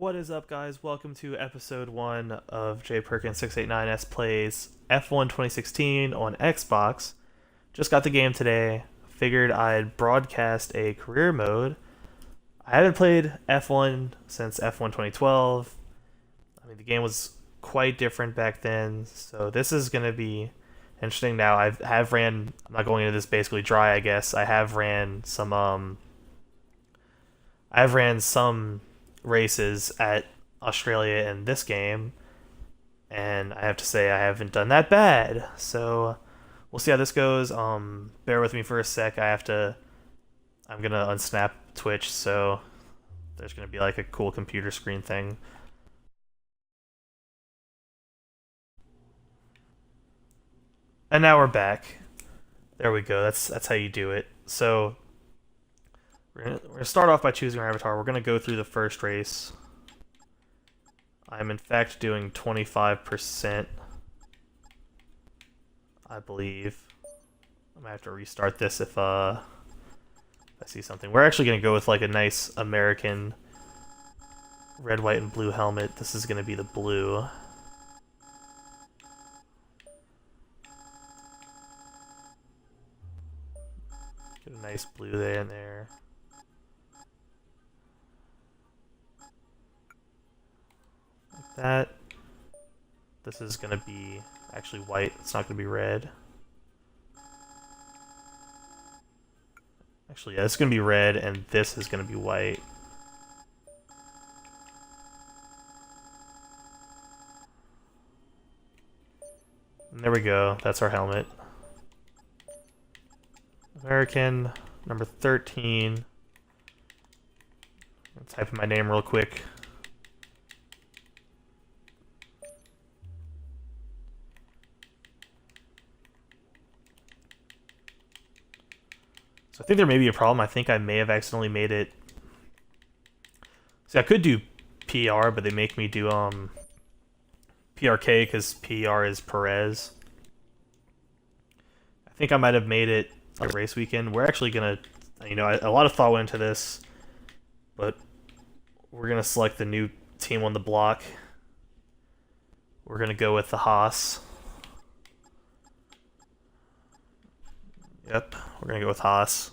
What is up, guys? Welcome to episode 1 of J Perkins 689S Plays F1 2016 on Xbox. Just got the game today. Figured I'd broadcast a career mode. I haven't played F1 since F1 2012. I mean, the game was quite different back then, so this is going to be interesting. Now, have ran, I'm not going into this basically dry, I guess. I have ran some races at Australia in this game, and I have to say I haven't done that bad. So we'll see how this goes. Bear with me for a sec. I'm gonna unsnap Twitch, so there's gonna be like a cool computer screen thing. And now we're back. There we go. That's how you do it. So we're gonna start off by choosing our avatar. We're gonna go through the first race. I'm in fact doing 25%, I believe. I'm gonna have to restart this if I see something. We're actually gonna go with like a nice American red, white, and blue helmet. This is gonna be the blue. Get a nice blue there and there. That. This is going to be actually white. It's not going to be red. Actually, yeah, it's going to be red, and this is going to be white. And there we go. That's our helmet. American, number 13. I'll type in my name real quick. I think there may be a problem. I think I may have accidentally made it. See, I could do PR, but they make me do PRK because PR is Perez. I think I might have made it a race weekend. We're actually gonna, a lot of thought went into this, but we're gonna select the new team on the block. We're gonna go with the Haas. Yep, we're gonna go with Haas.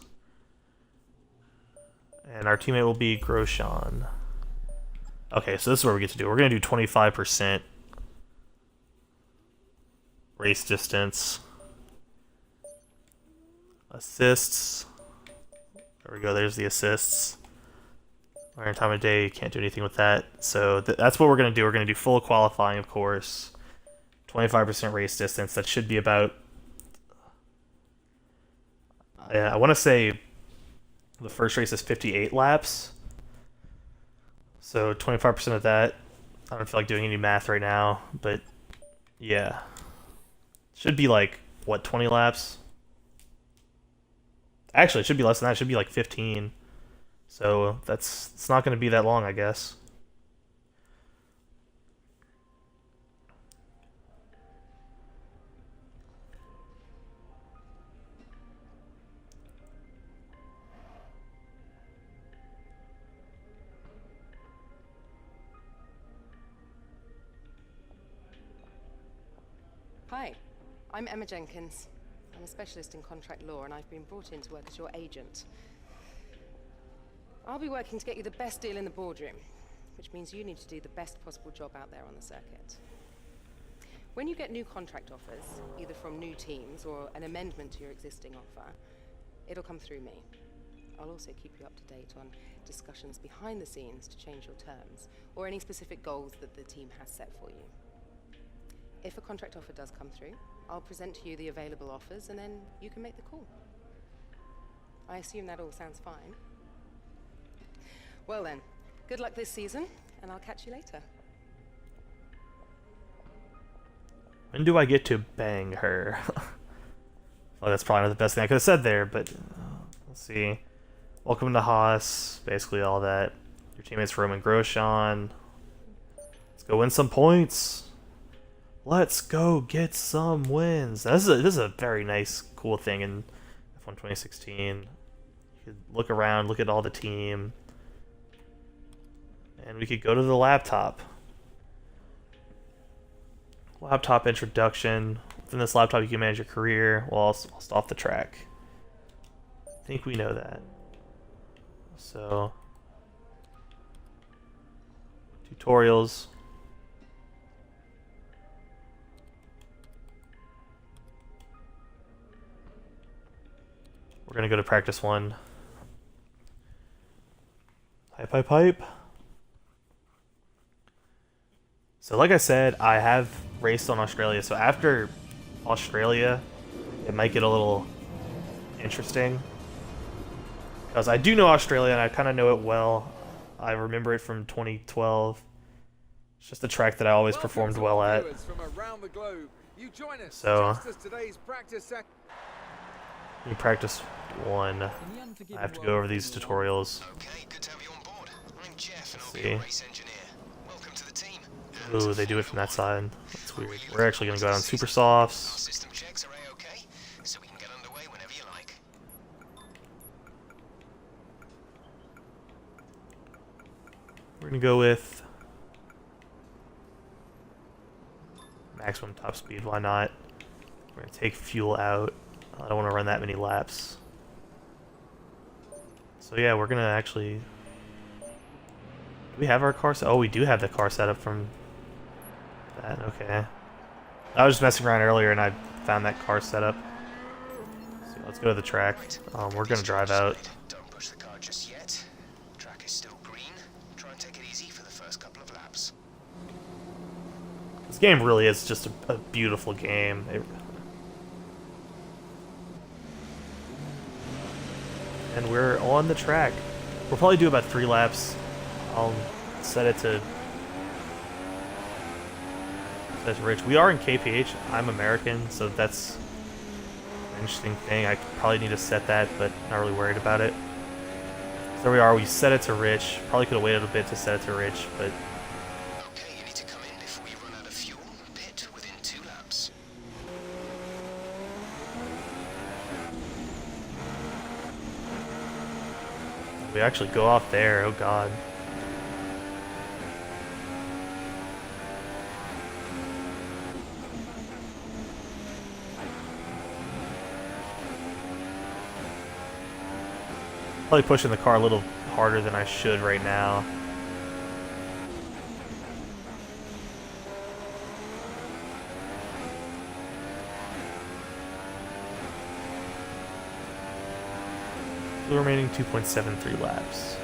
And our teammate will be Grosjean. Okay, so this is what we get to do. We're gonna do 25% race distance. Assists. There we go, there's the assists. Iron time of day, can't do anything with that. So that's what we're gonna do. We're gonna do full qualifying, of course. 25% race distance. That should be about, I want to say the first race is 58 laps. So 25% of that. I don't feel like doing any math right now, but yeah. Should be like, what, 20 laps? Actually, it should be less than that. It should be like 15. So it's not going to be that long, I guess. Hi, I'm Emma Jenkins. I'm a specialist in contract law, and I've been brought in to work as your agent. I'll be working to get you the best deal in the boardroom, which means you need to do the best possible job out there on the circuit. When you get new contract offers, either from new teams or an amendment to your existing offer, it'll come through me. I'll also keep you up to date on discussions behind the scenes to change your terms, or any specific goals that the team has set for you. If a contract offer does come through, I'll present to you the available offers, and then you can make the call. I assume that all sounds fine. Well then, good luck this season, and I'll catch you later. When do I get to bang her? Well, that's probably not the best thing I could have said there, but let's see. Welcome to Haas, basically all that. Your teammates Roman Grosjean. Let's go win some points. Let's go get some wins. Now, this is a very nice, cool thing in F1 2016. You can look around, look at all the team. And we could go to the laptop. Laptop introduction. Within this laptop, you can manage your career whilst off the track. I think we know that. So, tutorials. We're gonna go to practice 1. Hype. So like I said, I have raced on Australia, so after Australia, it might get a little interesting. Because I do know Australia, and I kind of know it well. I remember it from 2012. It's just a track that I always performed well at. So, in practice 1, I have to go over these tutorials. Let's see. Ooh, they do it from that side. That's weird. We're actually going to go down super softs. We're going to go with maximum top speed. Why not? We're going to take fuel out. I don't want to run that many laps. So yeah, we're going to actually... Do we have our car set? Oh, we do have the car set up from that. Okay. I was just messing around earlier and I found that car set up. So let's go to the track. We're going to drive out. Don't push the car just yet. Track is still green. Try and take it easy for the first couple of laps. This game really is just a beautiful game. And we're on the track. We'll probably do about 3 laps. I'll set it to Rich. We are in KPH. I'm American, so that's an interesting thing. I probably need to set that, but not really worried about it. So there we are. We set it to Rich. Probably could have waited a bit to set it to Rich, but... Okay, you need to come in before we run out of fuel. Pit within 2 laps. We actually go off there. Oh, God. Probably pushing the car a little harder than I should right now. The remaining 2.73 laps.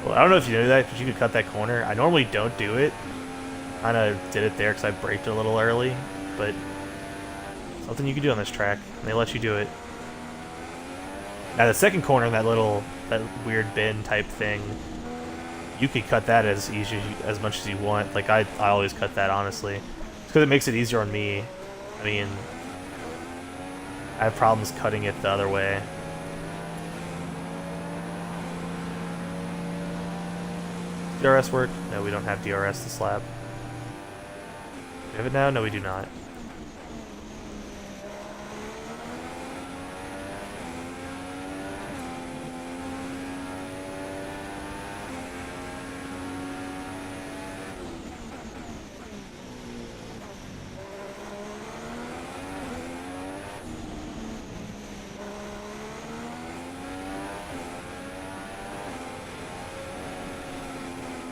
Well, I don't know if you knew that, but you could cut that corner. I normally don't do it. Kind of did it there because I braked a little early, but something you can do on this track, and they let you do it. Now the second corner in that weird bend type thing, you could cut that as much as you want. Like I always cut that, honestly. It's because it makes it easier on me. I mean, I have problems cutting it the other way. DRS work? No, we don't have DRS this lap. Do we have it now? No, we do not.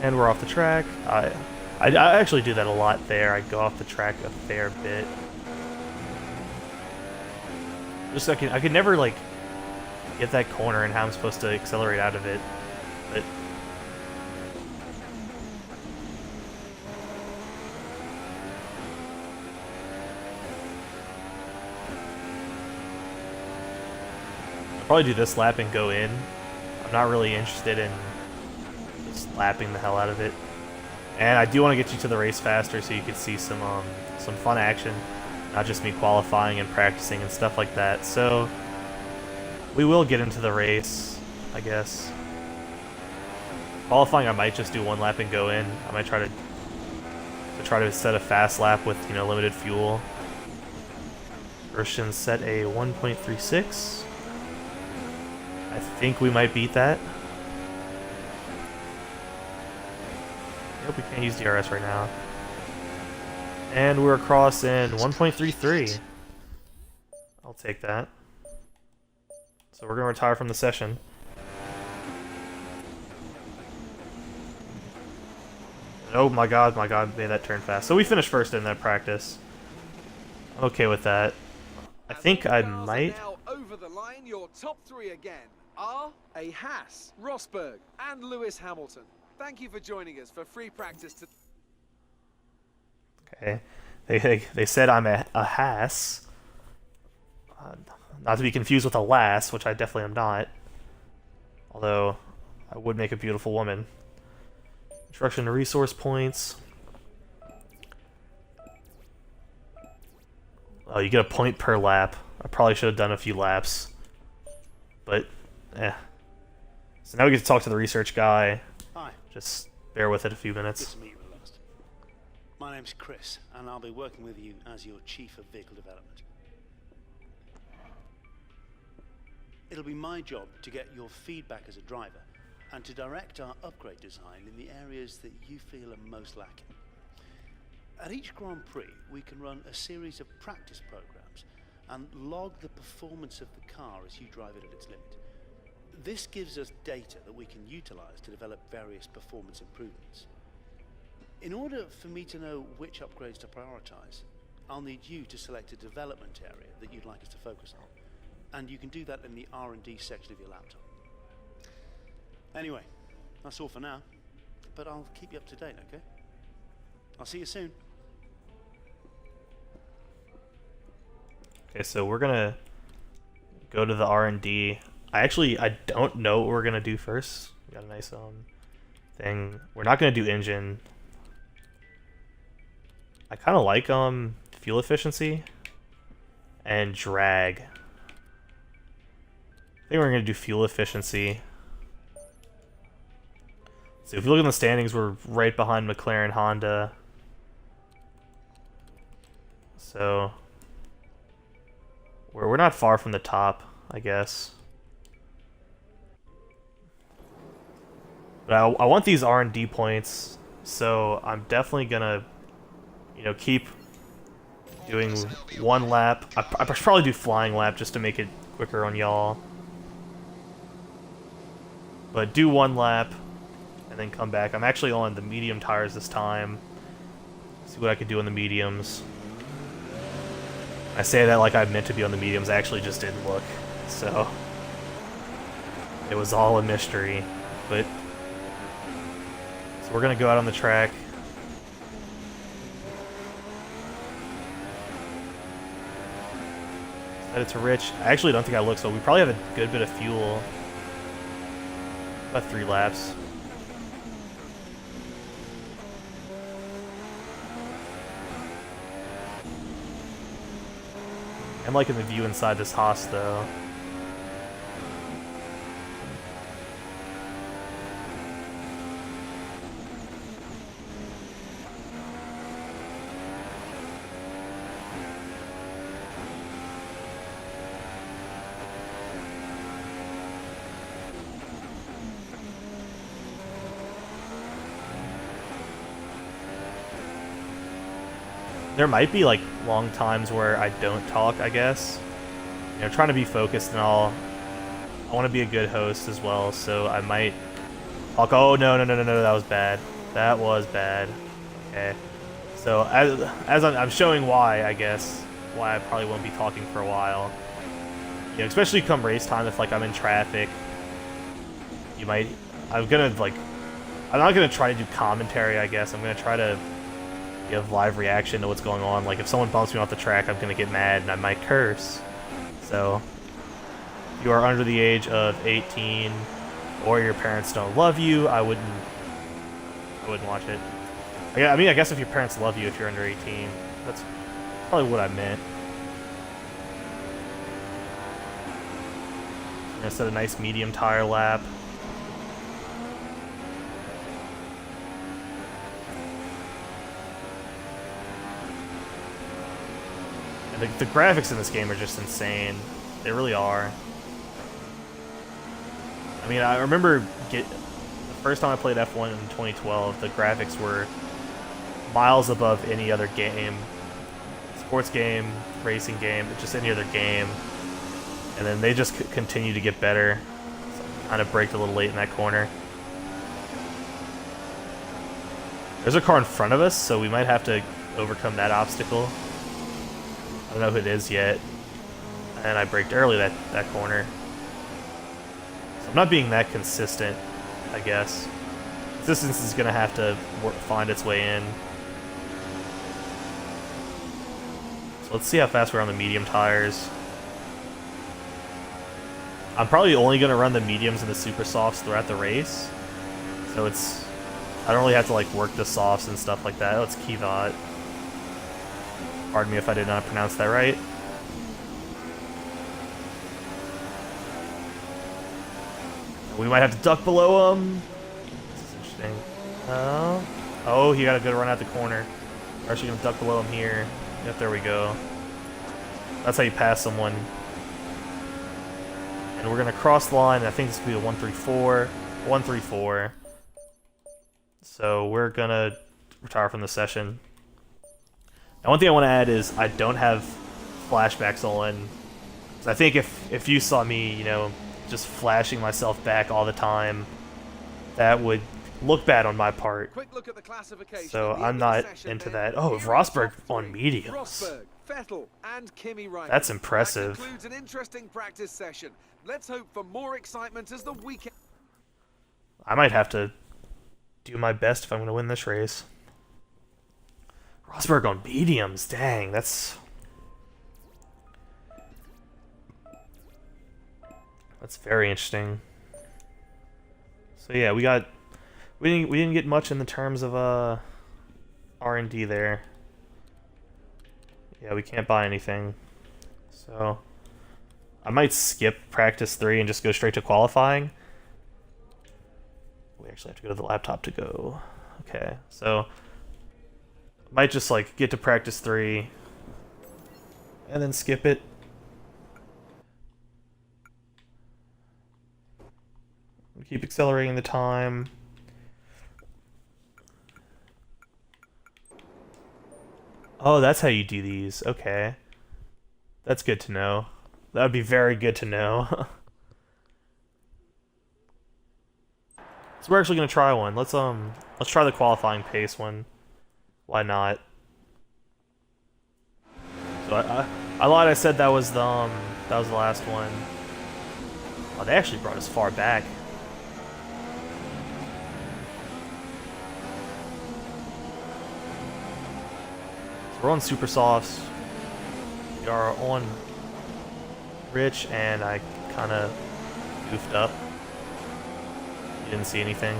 And we're off the track. I actually do that a lot there. I go off the track a fair bit. Just I could never like get that corner and how I'm supposed to accelerate out of it. But I'll probably do this lap and go in. I'm not really interested in lapping the hell out of it, and I do want to get you to the race faster so you can see some fun action, not just me qualifying and practicing and stuff like that. So we will get into the race, I guess. Qualifying, I might just do 1 lap and go in. I might try to set a fast lap with limited fuel. Christian set a 1.36. I think we might beat that. Yep, we can't use DRS right now. And we're across in 1.33. I'll take that. So we're going to retire from the session. Oh my god, made that turn fast. So we finished first in that practice. I'm okay with that. I think I might... Now over the line, your top three again are a Haas, Rosberg, and Lewis Hamilton. Thank you for joining us for free practice to... Okay. They said I'm a Haas. Not to be confused with a lass, which I definitely am not. Although, I would make a beautiful woman. Instruction to resource points. Oh, you get a point per lap. I probably should have done a few laps. But, eh. So now we get to talk to the research guy. Hi. Just bear with it a few minutes. Good to meet you at last. My name's Chris, and I'll be working with you as your Chief of Vehicle Development. It'll be my job to get your feedback as a driver, and to direct our upgrade design in the areas that you feel are most lacking. At each Grand Prix, we can run a series of practice programs and log the performance of the car as you drive it at its limit. This gives us data that we can utilize to develop various performance improvements. In order for me to know which upgrades to prioritize, I'll need you to select a development area that you'd like us to focus on. And you can do that in the R&D section of your laptop. Anyway, that's all for now, but I'll keep you up to date, okay? I'll see you soon. Okay, so we're gonna go to the R&D. I don't know what we're gonna do first. We got a nice thing. We're not gonna do engine. I kind of like fuel efficiency and drag. I think we're gonna do fuel efficiency. So if you look in the standings, we're right behind McLaren, Honda. So we're not far from the top, I guess. But I want these R&D points, so I'm definitely gonna, keep doing one lap. I should probably do flying lap just to make it quicker on y'all. But do one lap and then come back. I'm actually on the medium tires this time. See what I could do on the mediums. I say that like I meant to be on the mediums. I actually just didn't look. So it was all a mystery. But so we're gonna go out on the track. Set it to rich. I actually don't think I looked, so we probably have a good bit of fuel. About 3 laps. I'm liking the view inside this Haas, though. There might be like long times where I don't talk, I guess. Trying to be focused and all. I want to be a good host as well, so I might talk. Oh no, that was bad. That was bad. Okay. So as I'm showing why, I guess, why I probably won't be talking for a while. Especially come race time, if like I'm in traffic. I'm not gonna try to do commentary, I guess. I'm gonna try to give live reaction to what's going on. Like if someone bumps me off the track, I'm gonna get mad and I might curse. So if you are under the age of 18 or your parents don't love you, I wouldn't watch it. I mean, I guess if your parents love you if you're under 18, that's probably what I meant. I'm gonna set a nice medium tire lap. The graphics in this game are just insane. They really are. I mean, I remember the first time I played F1 in 2012, the graphics were miles above any other game, sports game, racing game, just any other game. And then they just continue to get better. So I kind of braked a little late in that corner. There's a car in front of us, so we might have to overcome that obstacle. I don't know who it is yet. And I braked early that corner. So I'm not being that consistent, I guess. Consistency is going to have to find its way in. So let's see how fast we're on the medium tires. I'm probably only going to run the mediums and the super softs throughout the race. So I don't really have to like work the softs and stuff like that. Let's key that. Pardon me if I did not pronounce that right. We might have to duck below him. This is interesting. Oh, he got a good run out the corner. We're actually going to duck below him here. Yep, there we go. That's how you pass someone. And we're going to cross the line. I think this will be a 134. 134. So we're going to retire from the session. Now, one thing I want to add is I don't have flashbacks on. So I think if you saw me, you know, just flashing myself back all the time, that would look bad on my part. Quick look at the classification. So I'm not into that. Oh, Rosberg on mediums. Rosberg, Vettel, and Kimi Räikkönen. That's impressive. That concludes an interesting practice session. Let's hope for more excitement as the weekend. I might have to do my best if I'm going to win this race. Rosberg on mediums, dang, that's very interesting. So yeah, we didn't get much in the terms of R&D there. Yeah, we can't buy anything. So I might skip practice 3 and just go straight to qualifying. We actually have to go to the laptop to go. Okay, so might just like get to practice 3 and then skip it. Keep accelerating the time. Oh, that's how you do these. Okay. That's good to know. That would be very good to know. So we're actually gonna try one. Let's try the qualifying pace one. Why not? So I lied. I said that was the last one. Oh, they actually brought us far back. So we're on super softs. We are on rich, and I kind of goofed up. You didn't see anything.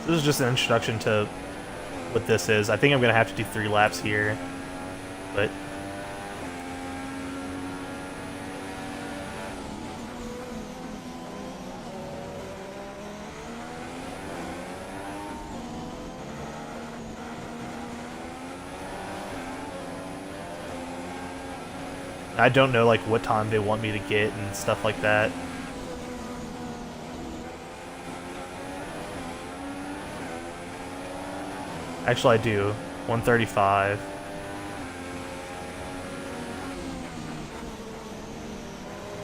This is just an introduction to what this is. I think I'm going to have to do 3 laps here, but I don't know like what time they want me to get and stuff like that. Actually, I do. 135.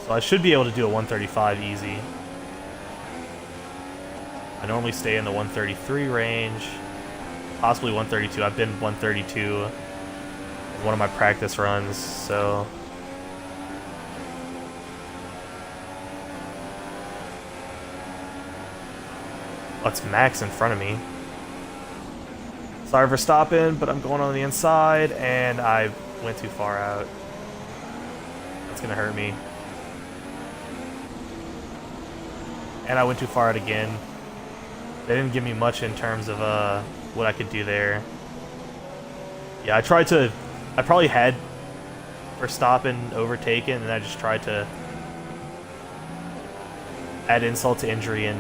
So I should be able to do a 135 easy. I normally stay in the 133 range. Possibly 132. I've been 132 in one of my practice runs, so... Oh, it's Max in front of me. Sorry for stopping, but I'm going on the inside, and I went too far out. That's gonna hurt me. And I went too far out again. They didn't give me much in terms of what I could do there. Yeah, I probably had for stopping, overtaken, and I just tried to add insult to injury and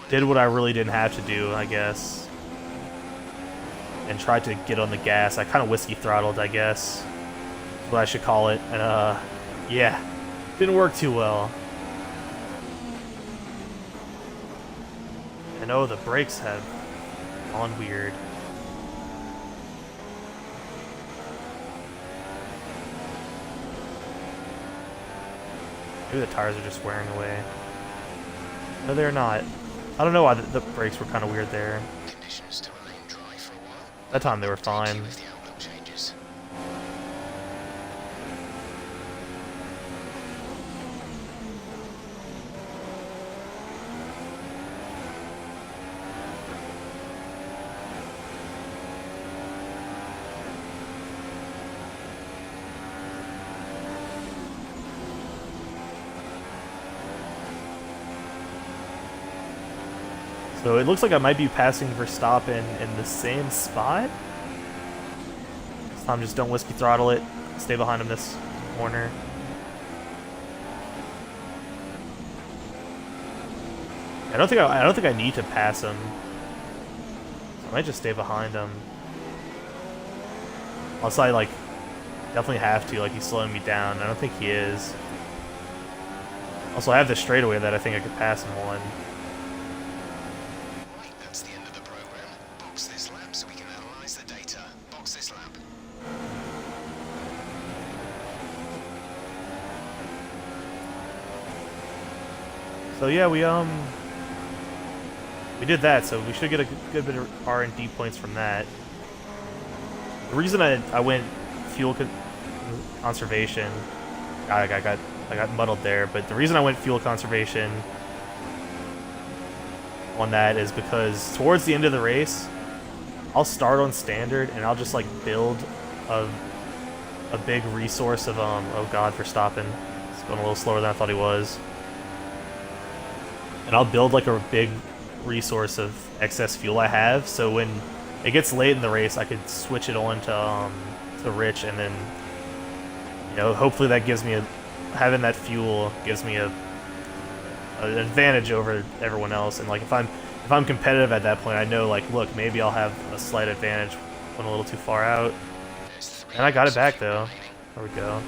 did what I really didn't have to do, I guess, and tried to get on the gas. I kind of whiskey throttled, I guess, is what I should call it. And yeah, didn't work too well. And oh, the brakes have gone weird. Maybe the tires are just wearing away. No, they're not. I don't know why the brakes were kind of weird there. Conditions to remain dry for a while. That time they were fine. If the outlook changes. So it looks like I might be passing Verstappen in the same spot. This time just don't whiskey throttle it. Stay behind him this corner. I don't think I need to pass him. So I might just stay behind him. Also, I like definitely have to. Like, he's slowing me down. I don't think he is. Also, I have this straightaway that I think I could pass him on. Right, that's the end of the program. Box this lap so we can analyze the data. Box this lap. So yeah, we did that, so we should get a good bit of R&D points from that. The reason I went fuel conservation, I got muddled there, but the reason I went fuel conservation on that is because towards the end of the race, I'll start on standard and I'll just like build a big resource of oh god, Verstappen. It's going a little slower than I thought he was. And I'll build like a big resource of excess fuel I have, so when it gets late in the race, I could switch it on to rich, and then, you know, hopefully that gives me having that fuel gives me an advantage over everyone else. And like if I'm competitive at that point, I know like, look, maybe I'll have a slight advantage when a little too far out. And I got it back though. There we go.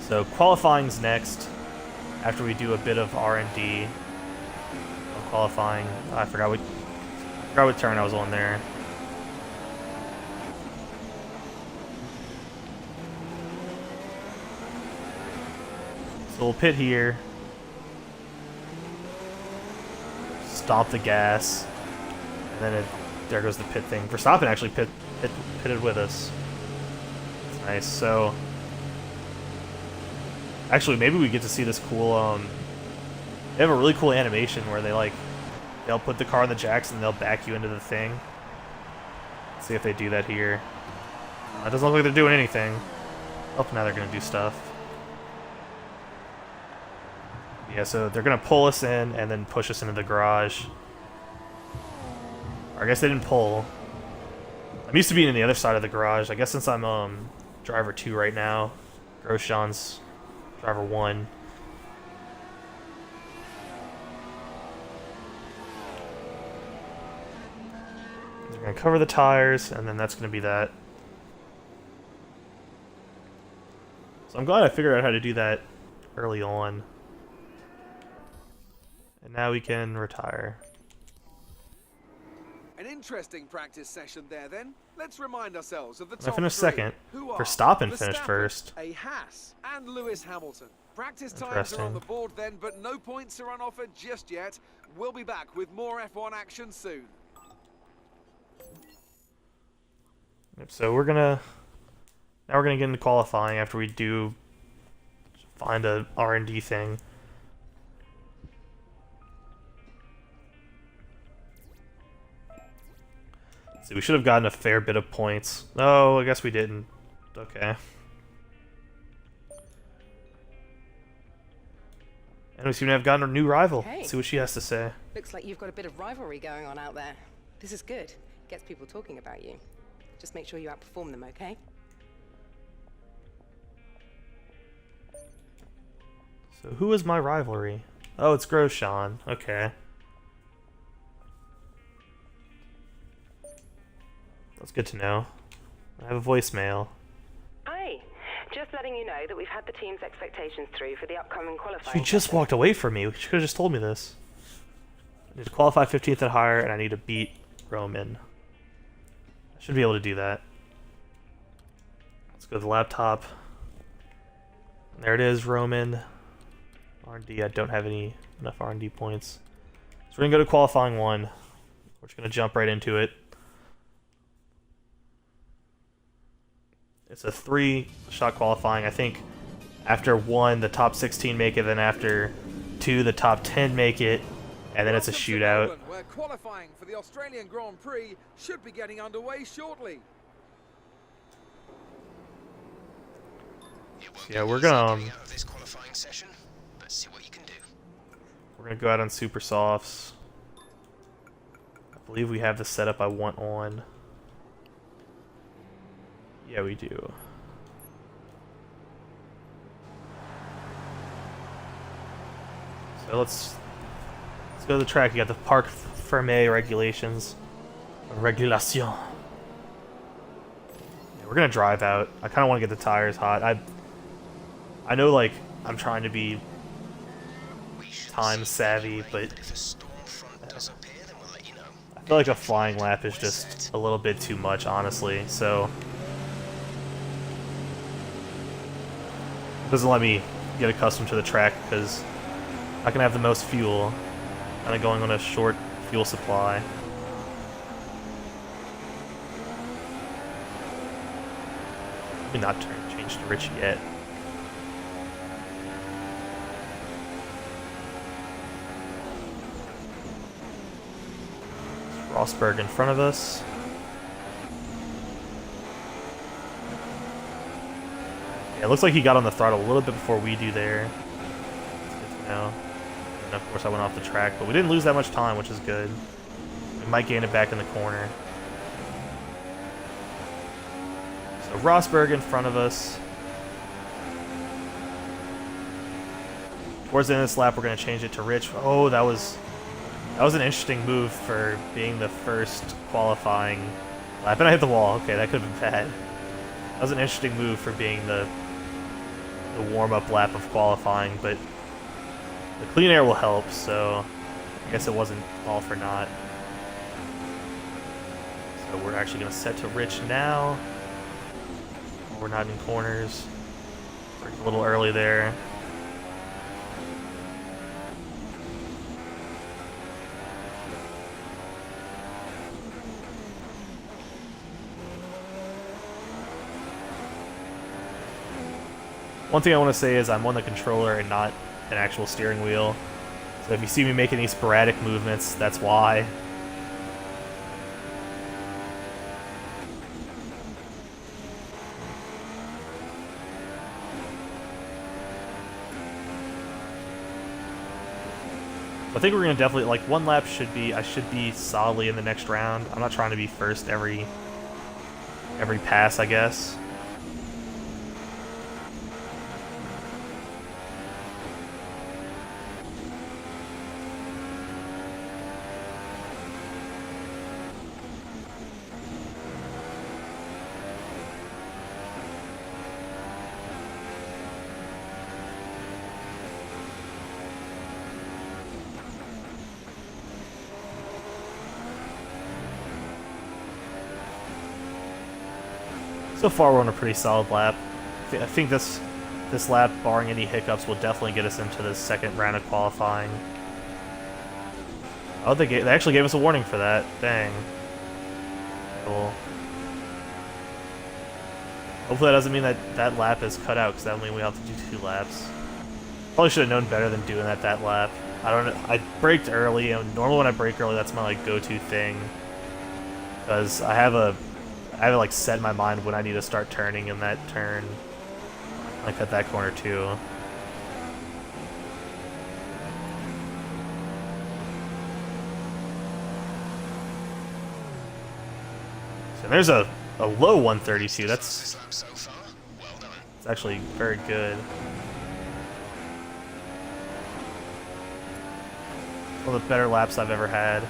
So qualifying's next. After we do a bit of R&D, qualifying. I forgot what turn I was on there. So we'll pit here. Stomp the gas. And then there goes the pit thing. Verstappen actually pitted with us. That's nice. So actually, maybe we get to see this cool, they have a really cool animation where they'll put the car on the jacks and they'll back you into the thing. Let's see if they do that here. It doesn't look like they're doing anything. Oh, now they're going to do stuff. Yeah, so they're going to pull us in and then push us into the garage. Or I guess they didn't pull. I'm used to being in the other side of the garage. I guess since I'm driver 2 right now, Grosjean's driver 1. They're going to cover the tires, and then that's going to be that. So I'm glad I figured out how to do that early on. And now we can retire. An interesting practice session there then. Let's remind ourselves of the I top finished three, second. who are Verstappen finished Verstappen, first. a Haas, and Lewis Hamilton. Practice times are on the board then, but no points are on offer just yet. We'll be back with more F1 action soon. Yep, so now we're gonna get into qualifying after we do find a R&D thing. So we should have gotten a fair bit of points. Oh, I guess we didn't. Okay. And we seem to have gotten a new rival. Hey. Let's see what she has to say. Looks like you've got a bit of rivalry going on out there. This is good. Gets people talking about you. Just make sure you outperform them, okay? So who is my rivalry? Oh, it's Grosjean. Okay. That's good to know. I have a voicemail. Hi. Just letting you know that we've had the team's expectations through for the upcoming qualifying. She just walked away from me. She could have just told me this. I need to qualify 15th and higher, and I need to beat Roman. I should be able to do that. Let's go to the laptop. There it is, Roman. R&D, I don't have enough R&D points. So we're going to go to qualifying 1. We're just going to jump right into it. It's a 3-shot qualifying. I think after 1, the top 16 make it, then after 2, the top 10 make it, and then it's a Welcome to shootout. Melbourne, where qualifying for the Australian Grand Prix should be getting underway shortly. Yeah, we're gonna Getting out of this qualifying session. Let's see what you can do. we're gonna go out on super softs. I believe we have the setup I want on. Yeah, we do. So let's go to the track. You got the Parc Fermé regulations. Regulation. Yeah, we're gonna drive out. I kind of want to get the tires hot. I know, like, I'm trying to be time savvy, but If a storm front does appear, then we'll let you know. I feel like a flying lap is just a little bit too much, honestly. So it doesn't let me get accustomed to the track because I can have the most fuel, kind of going on a short fuel supply. Let me not change to Rich yet. Rosberg in front of us. Yeah, it looks like he got on the throttle a little bit before we do there. That's good to know. And of course I went off the track, but we didn't lose that much time, which is good. We might gain it back in the corner. So Rosberg in front of us. Towards the end of this lap, we're going to change it to Rich. Oh, that was an interesting move for being the first qualifying lap. And I hit the wall. Okay, that could have been bad. That was an interesting move for being the warm-up lap of qualifying, but the clean air will help, so I guess it wasn't all for naught. So we're actually going to set to Rich now. We're not in corners. We're a little early there. One thing I want to say is I'm on the controller and not an actual steering wheel. So if you see me making these sporadic movements, that's why. I think we're going to definitely, like, one lap should be, I should be solidly in the next round. I'm not trying to be first every pass, I guess. So far, we're on a pretty solid lap. I think this lap, barring any hiccups, will definitely get us into the second round of qualifying. Oh, they actually gave us a warning for that. Dang. Cool. Hopefully that doesn't mean that lap is cut out, because that would mean we have to do 2 laps. Probably should have known better than doing that lap. I don't know. I braked early, and normally when I brake early, that's my like go-to thing. Because I have it like set in my mind when I need to start turning in that turn. I cut that corner too. So there's a low 132. That's it's actually very good. One of the better laps I've ever had.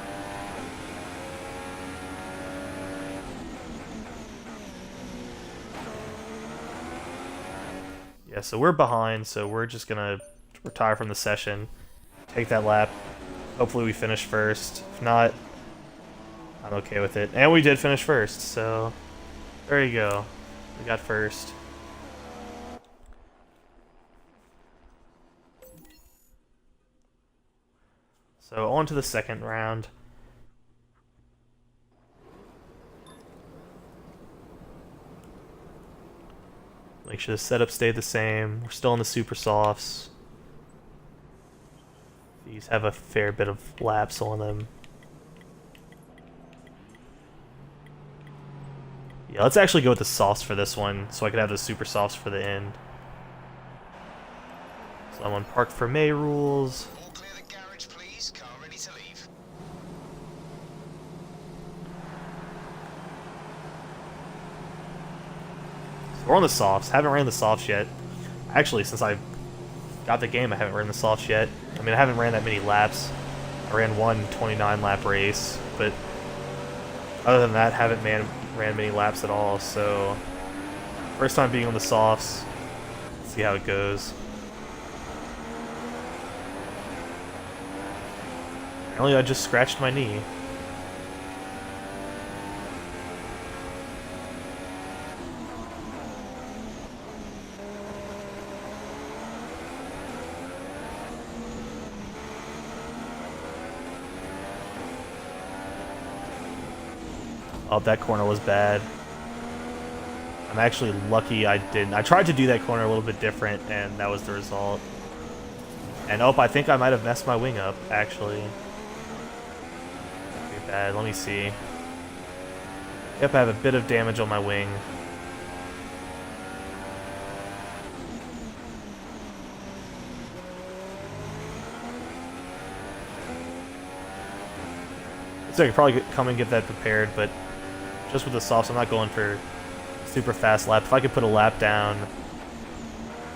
Yeah, so we're behind, so we're just gonna retire from the session, take that lap. Hopefully we finish first. If not, I'm okay with it. And we did finish first, so there you go. We got first. So on to the second round. Make sure the setup stayed the same. We're still in the super softs. These have a fair bit of laps on them. Yeah, let's actually go with the softs for this one, so I could have the super softs for the end. So I'm on Park for May rules. All clear the garage, please. Car ready to leave. So we're on the softs. Haven't ran the softs yet. Actually, since I got the game, I haven't ran the softs yet. I mean, I haven't ran that many laps. I ran one 29-lap race, but other than that, haven't ran many laps at all. So, first time being on the softs. Let's see how it goes. Apparently, I just scratched my knee. Oh, that corner was bad. I'm actually lucky I didn't. I tried to do that corner a little bit different, and that was the result. And oh, I think I might have messed my wing up, actually. Pretty bad. Let me see. Yep, I have a bit of damage on my wing. So I could probably come and get that prepared, but just with the softs, I'm not going for super fast lap. If I could put a lap down,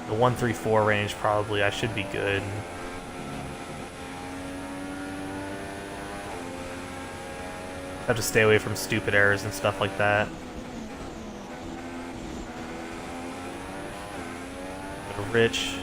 the 134 range probably, I should be good. Have to stay away from stupid errors and stuff like that. Go to Rich.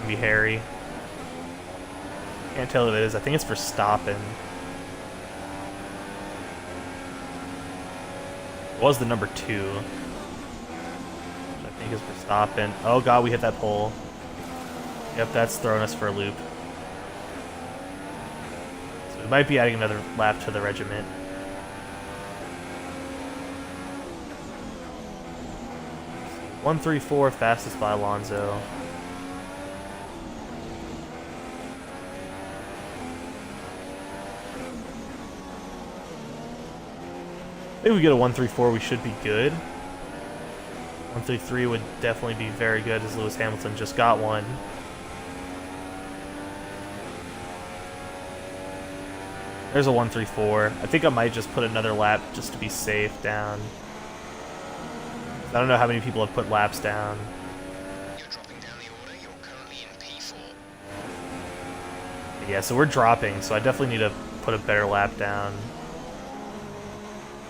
Be Harry. Can't tell if it is. I think it's for stopping. It was the number 2, which I think is for stopping. Oh god, we hit that pole. Yep, that's throwing us for a loop. So we might be adding another lap to the regiment. Let's see. 134, fastest by Alonso. If we get a 134, we should be good. 133 would definitely be very good, as Lewis Hamilton just got one. There's a 134. I think I might just put another lap just to be safe down. I don't know how many people have put laps down. You're dropping down the order. You're currently in P4. But yeah, so we're dropping, so I definitely need to put a better lap down.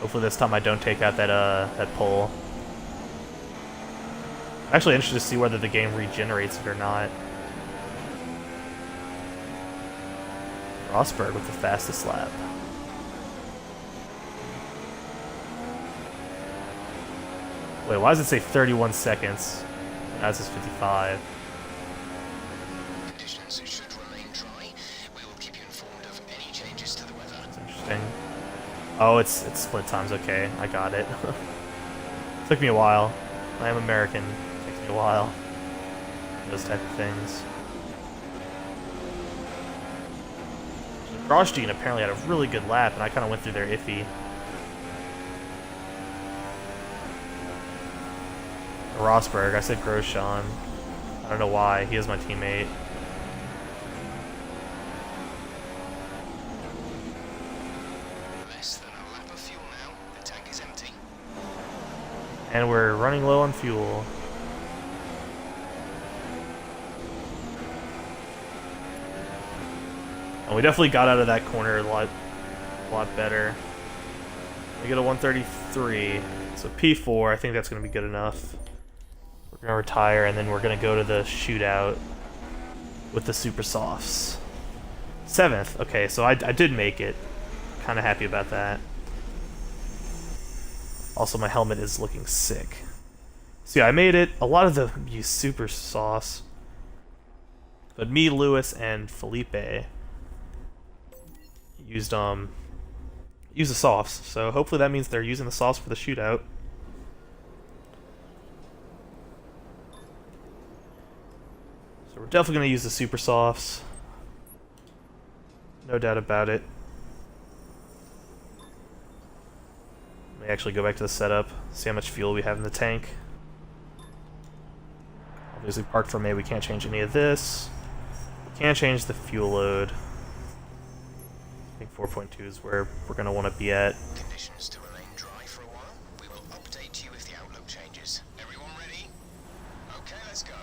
Hopefully this time I don't take out that pole. I'm Actually interested to see whether the game regenerates it or not. Rosberg with the fastest lap. Wait, why does it say 31 seconds? Now it says 55. Conditions should remain dry. We will keep you informed of any changes to the weather. That's interesting. Oh, it's split times. Okay, I got it. Took me a while. I am American. Takes me a while. Those type of things. Grosjean apparently had a really good lap, and I kind of went through there iffy. Rosberg, I said Grosjean. I don't know why. He is my teammate. Less than a lap of fuel now. The tank is empty. And we're running low on fuel. And we definitely got out of that corner a lot better. We get a 133. So P4, I think that's going to be good enough. We're going to retire, and then we're going to go to the shootout with the Super Softs. 7th. Okay, so I did make it. Kind of happy about that. Also, my helmet is looking sick. So yeah, I made it. A lot of the use Super Softs. But me, Lewis, and Felipe used the softs, so hopefully that means they're using the softs for the shootout. So we're definitely going to use the super softs. No doubt about it. Let me actually go back to the setup, see how much fuel we have in the tank. Obviously parked for May, we can't change any of this. We can't change the fuel load. I think 4.2 is where we're going to want to be at. Conditions to remain dry for a while. We will update you if the outlook changes. Everyone ready? Okay, let's go.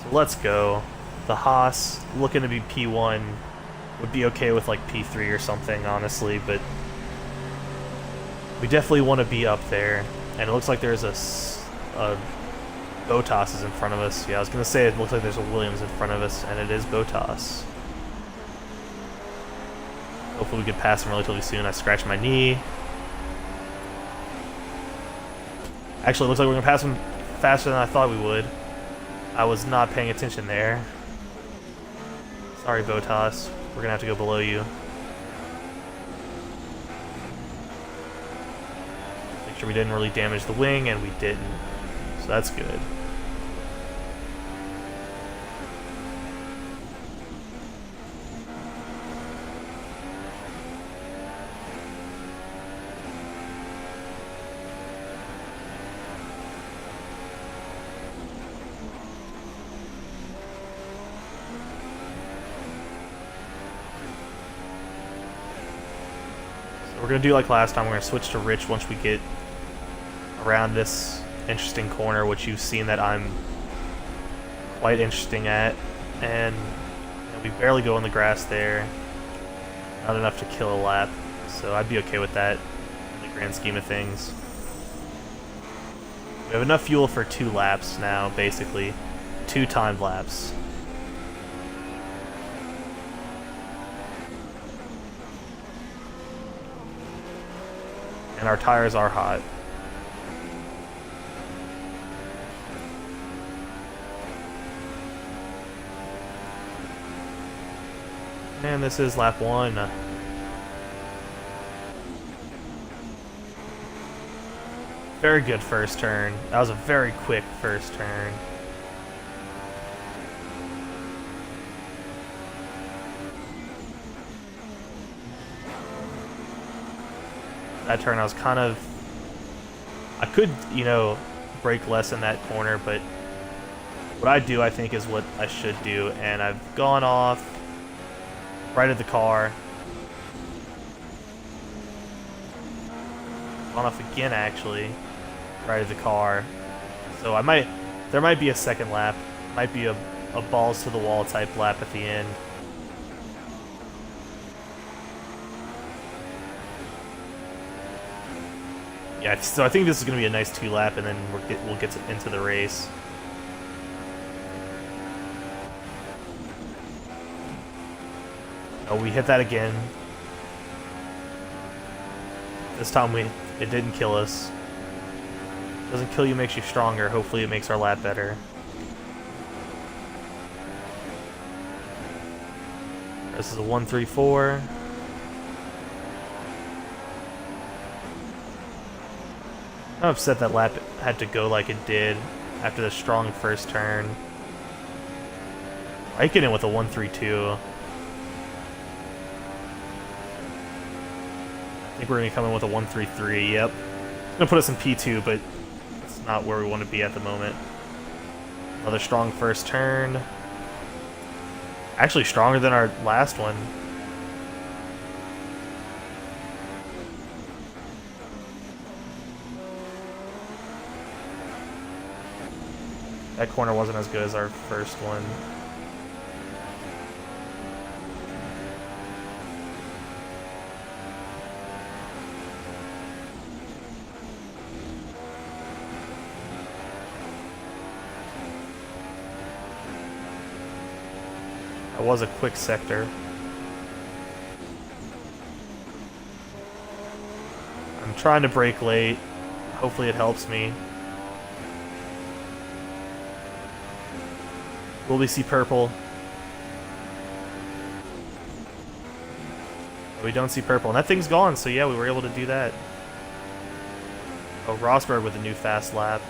So let's go. The Haas, looking to be P1, would be okay with like P3 or something, honestly, but we definitely want to be up there. And it looks like there's a Bottas is in front of us. Yeah, I was going to say it looks like there's a Williams in front of us, and it is Bottas. Hopefully we can pass him relatively soon. I scratched my knee. Actually, it looks like we're going to pass him faster than I thought we would. I was not paying attention there. Sorry, Bottas. We're going to have to go below you. Make sure we didn't really damage the wing, and we didn't. So that's good. So we're going to do like last time. We're going to switch to Rich once we get around this interesting corner, which you've seen that I'm quite interesting at, and we barely go in the grass there. Not enough to kill a lap, so I'd be okay with that in the grand scheme of things. We have enough fuel for 2 laps now, basically. 2 timed laps. And our tires are hot. And this is lap 1. Very good first turn. That was a very quick first turn. That turn I was kind of... I could, you know, brake less in that corner, but what I do, I think, is what I should do. And I've gone off. Right at the car. Gone off again, actually. Right at the car. So there might be a second lap. Might be a balls to the wall type lap at the end. Yeah, so I think this is going to be a nice 2-lap, and then we'll get into the race. Oh, we hit that again. This time it didn't kill us. Doesn't kill you, makes you stronger. Hopefully it makes our lap better. This is a 1-3-4. I'm upset that lap had to go like it did after the strong first turn. I get in with a 1-3-2. I think we're going to come in with a 1-3-3, yep. It's going to put us in P2, but it's not where we want to be at the moment. Another strong first turn. Actually stronger than our last one. That corner wasn't as good as our first one. That was a quick sector. I'm trying to brake late. Hopefully it helps me. Will we see purple? We don't see purple, and that thing's gone, so yeah, we were able to do that. Oh, Rosberg with a new fast lap.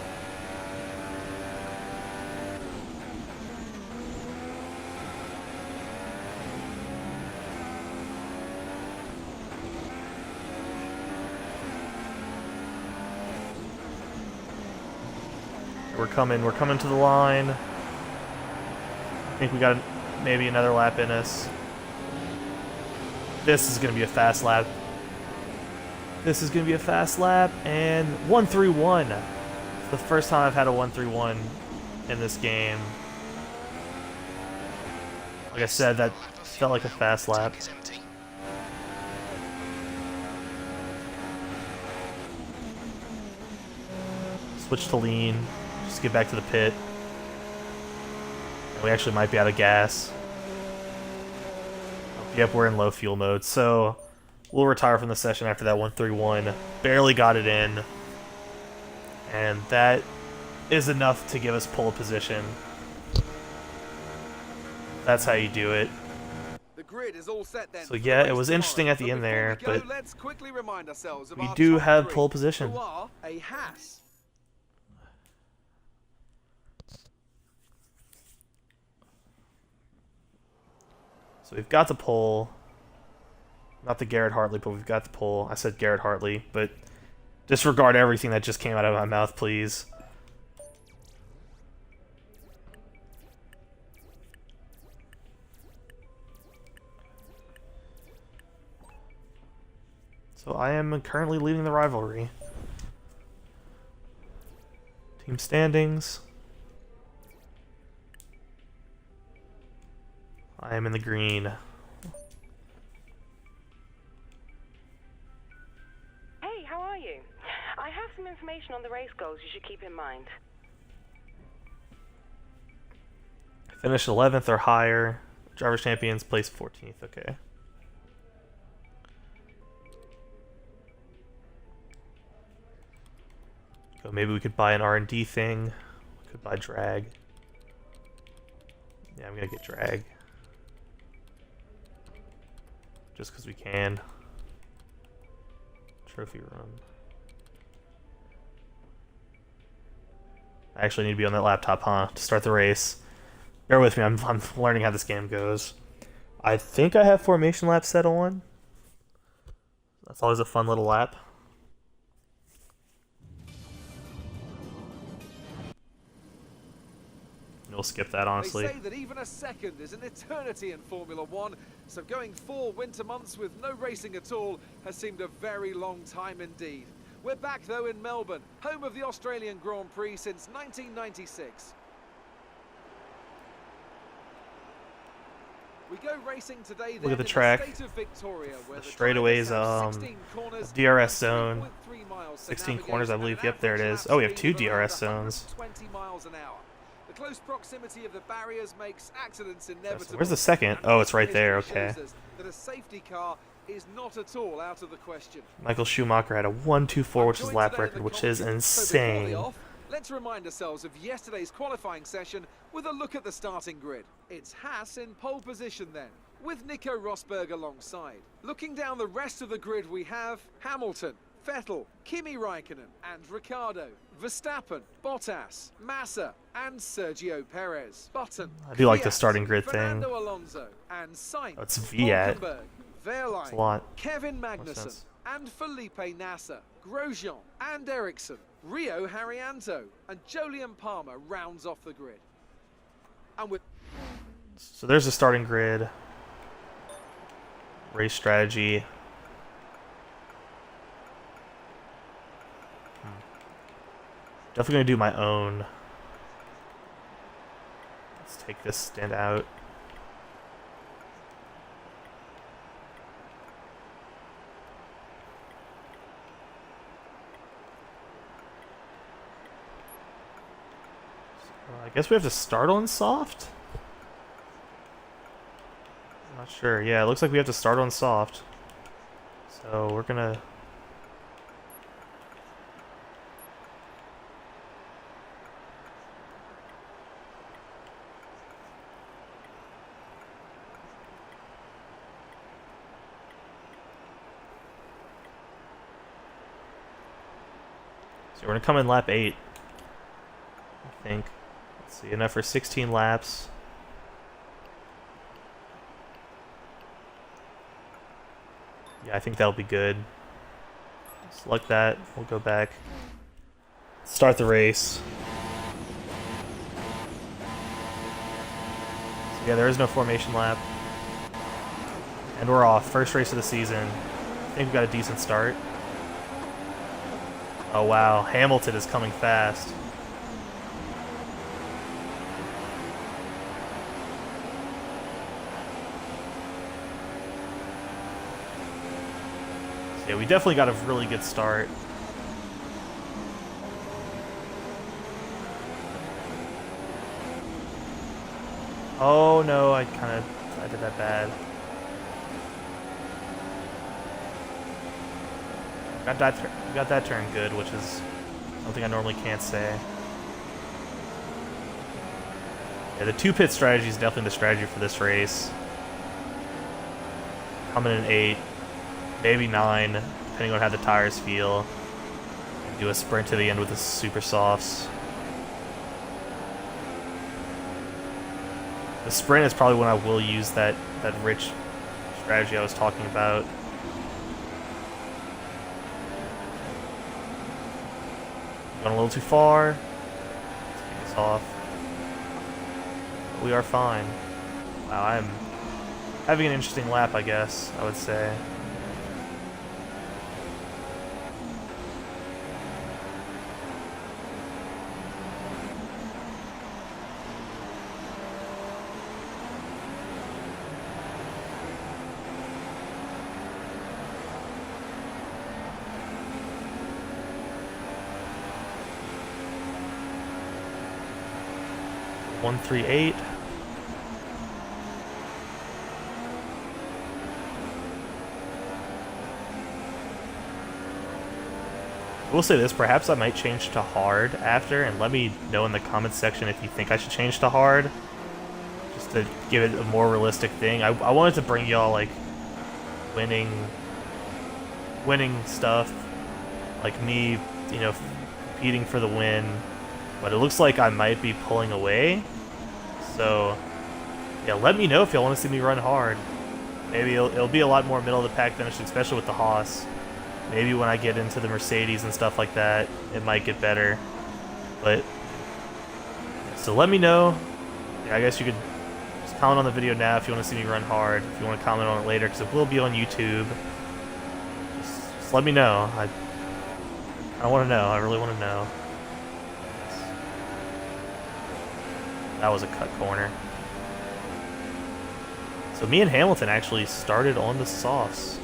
We're coming to the line. I think we got maybe another lap in us. This is going to be a fast lap. This is going to be a fast lap, and 1-3-1. It's the first time I've had a 1-3-1 in this game. Like I said, that felt like a fast lap. Switch to lean. Just get back to the pit. And we actually might be out of gas. Yep, we're in low fuel mode, so we'll retire from the session after that 1-3-1. Barely got it in. And that is enough to give us pole position. That's how you do it. The grid is all set then. So yeah, it was interesting at the end there, but let's quickly remind ourselves of we our do top have three, pole position. who are a Haas. So we've got the pole. Not the Garrett Hartley, but we've got the pole. I said Garrett Hartley, but disregard everything that just came out of my mouth, please. So I am currently leading the rivalry. Team standings. I am in the green. Hey, how are you? I have some information on the race goals you should keep in mind. Finished 11th or higher. Drivers' Champions placed 14th. Okay. So maybe we could buy an R&D thing. We could buy drag. Yeah, I'm gonna get drag. Just because we can. Trophy room. I actually need to be on that laptop, huh? To start the race. Bear with me, I'm learning how this game goes. I think I have formation lap set on. That's always a fun little lap. We'll skip that, honestly. They say that even a second is an eternity in Formula One, so going 4 winter months with no racing at all has seemed a very long time indeed. We're back though in Melbourne, home of the Australian Grand Prix since 1996. We go racing today. Look at the in track. state of Victoria, where The the straightaways, drivers have 16 corners DRS and zone, 3.3 miles to 16 navigate corners, I at believe. an Yep, there it average is. lap Oh, we have speed 2 of around DRS zones. 120 miles an hour. The close proximity of the barriers makes accidents inevitable. Where's the second? And Oh, it's right history there. shows Okay. us that a safety car is not at all out of the question. Michael Schumacher had a 1:24, which is Joined lap today in record, the which is commentary. So before the insane. off, let's remind ourselves of yesterday's qualifying session with a look at the starting grid. It's Haas in pole position then, with Nico Rosberg alongside. Looking down the rest of the grid, we have Hamilton, Vettel, Kimi Raikkonen and Ricciardo, Verstappen, Bottas, Massa and Sergio Perez. Button, I do like the Kvyat, starting grid thing. Fernando Alonso and Sainz, Oh, it's Kvyat. Hulkenberg, It's a Wehrlein, lot. Kevin More Magnussen sense. and Felipe Nasser, Grosjean and Ericsson, Rio Haryanto and Jolyon Palmer rounds off the grid. And with So there's the starting grid. Race strategy. Definitely gonna do my own. Let's take this stand out. So I guess we have to start on soft? I'm not sure. Yeah, it looks like we have to start on soft. So we're gonna... So we're gonna come in lap 8, I think. Let's see, enough for 16 laps. Yeah, I think that'll be good. Select that. We'll go back. Start the race. So yeah, there is no formation lap. And we're off. First race of the season. I think we got a decent start. Oh wow, Hamilton is coming fast. So yeah, we definitely got a really good start. Oh no, I did that bad. Got that turn good, which is something I normally can't say. Yeah, the 2-pit strategy is definitely the strategy for this race. Coming in 8, maybe 9, depending on how the tires feel. Do a sprint to the end with the super softs. The sprint is probably when I will use that rich strategy I was talking about. Going a little too far. Let's get this off. We are fine. Wow, I'm having an interesting lap, I guess, I would say. One, 3, 8. I will say this, perhaps I might change to hard after, and let me know in the comments section if you think I should change to hard. Just to give it a more realistic thing. I wanted to bring y'all, like, winning stuff. Like me, you know, competing for the win. But it looks like I might be pulling away. So, yeah, let me know if y'all want to see me run hard. Maybe it'll be a lot more middle of the pack finish, especially with the Haas. Maybe when I get into the Mercedes and stuff like that, it might get better. But, so let me know. Yeah, I guess you could just comment on the video now if you want to see me run hard. If you want to comment on it later, because it will be on YouTube. Just let me know. I want to know. I really want to know. That was a cut corner. So me and Hamilton actually started on the softs.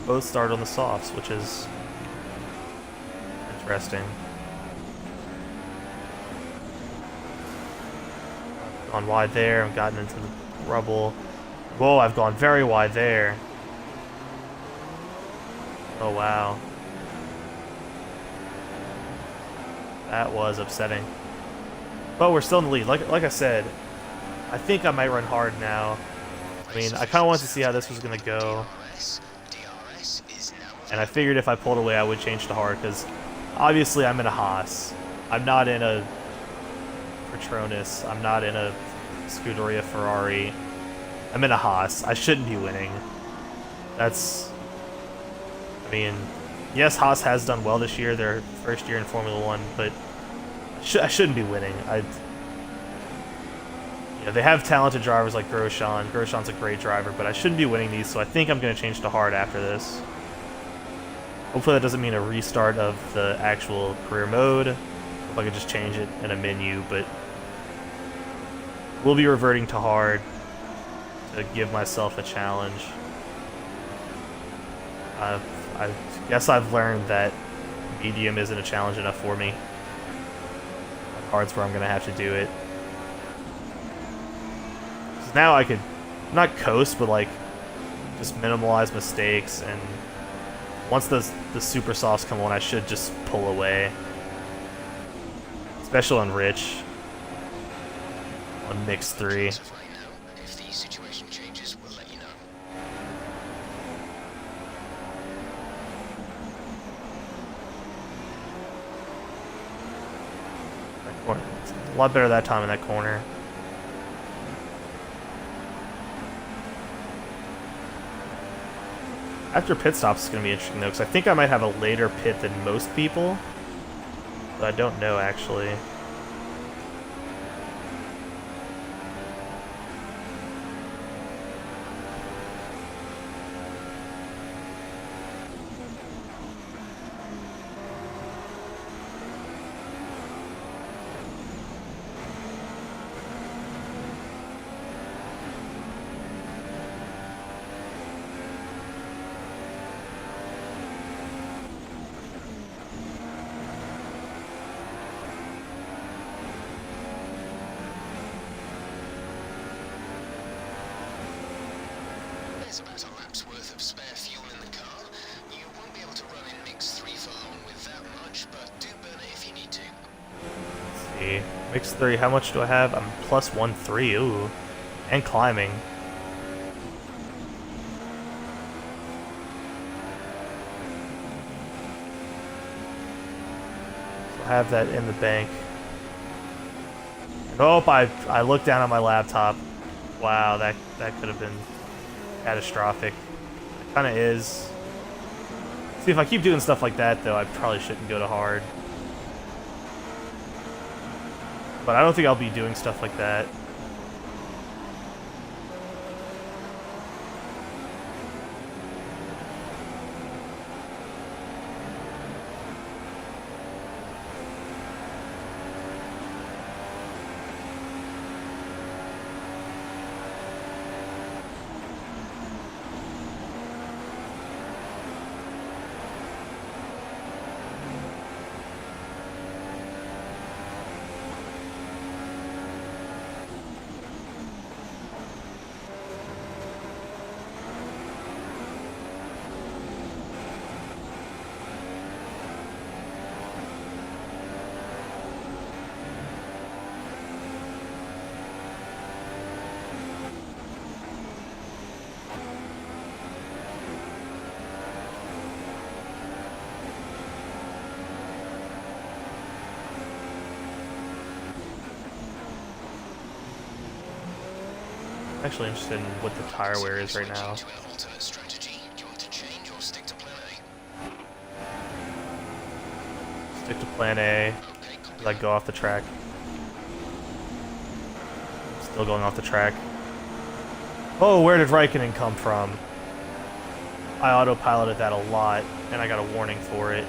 Both started on the softs, which is interesting. Gone wide there, I've gotten into the rubble. Whoa, I've gone very wide there. Oh wow. That was upsetting. But we're still in the lead. Like I said, I think I might run hard now. I mean, I kind of wanted to see how this was going to go. And I figured if I pulled away, I would change to hard, because obviously I'm in a Haas. I'm not in a Patronus. I'm not in a Scuderia Ferrari. I'm in a Haas. I shouldn't be winning. That's... I mean, yes, Haas has done well this year, their first year in Formula 1, but I shouldn't be winning. You know, they have talented drivers like Grosjean. Grosjean's a great driver, but I shouldn't be winning these, so I think I'm going to change to hard after this. Hopefully that doesn't mean a restart of the actual career mode. If I could just change it in a menu, but we'll be reverting to hard to give myself a challenge. I guess I've learned that medium isn't a challenge enough for me. Hard's where I'm going to have to do it. So now I could, not coast, but like just minimalize mistakes, and once the super softs come on, I should just pull away. Especially on Rich. On Mix 3. If the situation changes, we'll let you know. A lot better that time in that corner. After pit stops, it's going to be interesting though, because I think I might have a later pit than most people, but I don't know actually. There's about a lap's worth of spare fuel in the car. You won't be able to run in Mix 3 for long with that much, but do burn it if you need to. Let's see. Mix 3, how much do I have? I'm plus 1-3, ooh. And climbing. So I have that in the bank. And oh, I looked down on my laptop. Wow, that could have been catastrophic. It kind of is. See, if I keep doing stuff like that, though, I probably shouldn't go to hard. But I don't think I'll be doing stuff like that. Actually interested in what the tire wear is right now. To an alternate strategy. Do you want to change or stick to plan A? Stick to plan A. Okay, copy. Like go off the track. Still going off the track. Oh, where did Raikkonen come from? I autopiloted that a lot, and I got a warning for it.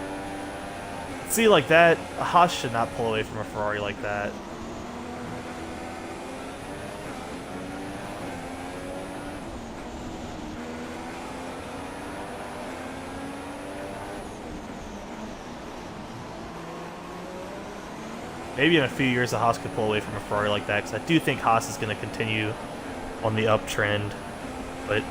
See, like that, a Haas should not pull away from a Ferrari like that. maybe in a few years, the Haas could pull away from a Ferrari like that, because I do think Haas is going to continue on the uptrend, but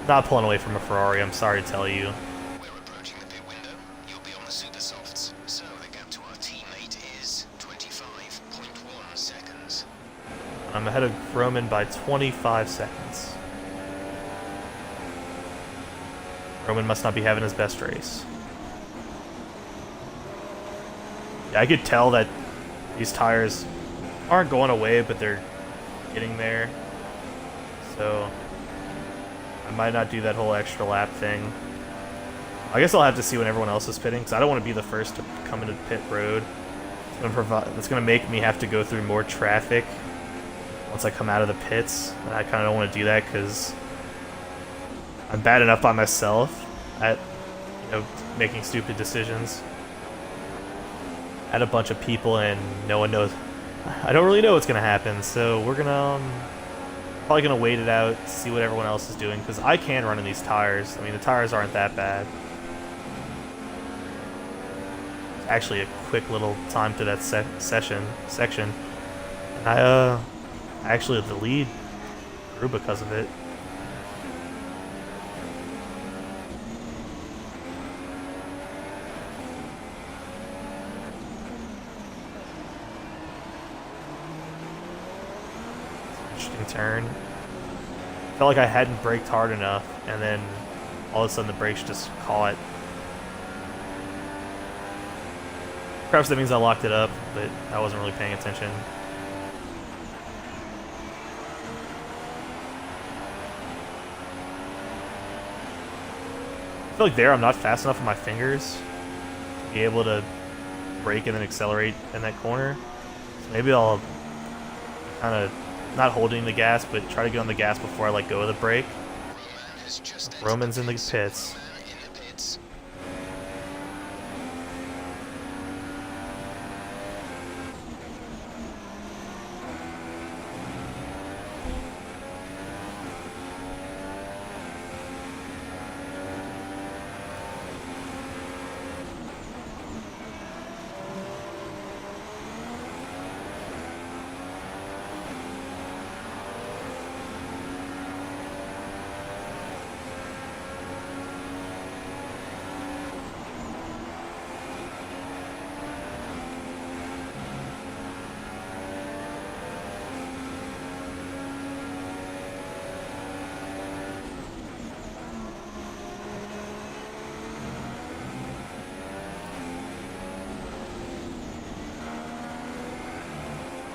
not pulling away from a Ferrari, I'm sorry to tell you. We're approaching the pit window. You'll be on the super softs. So the gap to our teammate is 25.1 seconds. I'm ahead of Roman by 25 seconds. Roman must not be having his best race. Yeah, I could tell that these tires aren't going away, but they're getting there. So I might not do that whole extra lap thing. I guess I'll have to see when everyone else is pitting, because I don't want to be the first to come into pit road. It's going to make me have to go through more traffic once I come out of the pits, and I kind of don't want to do that because I'm bad enough by myself at, you know, making stupid decisions. At a bunch of people, and no one knows. I don't really know what's gonna happen, so we're gonna probably gonna wait it out, see what everyone else is doing, because I can run in these tires. I mean, the tires aren't that bad. Actually, a quick little time to that section, and I actually the lead grew because of it. Interesting turn. Felt like I hadn't braked hard enough, and then all of a sudden the brakes just caught. Perhaps that means I locked it up, but I wasn't really paying attention. I feel like there I'm not fast enough with my fingers to be able to brake and then accelerate in that corner. So maybe I'll kind of not holding the gas, but try to get on the gas before I let go of the brake. Roman's in the pits.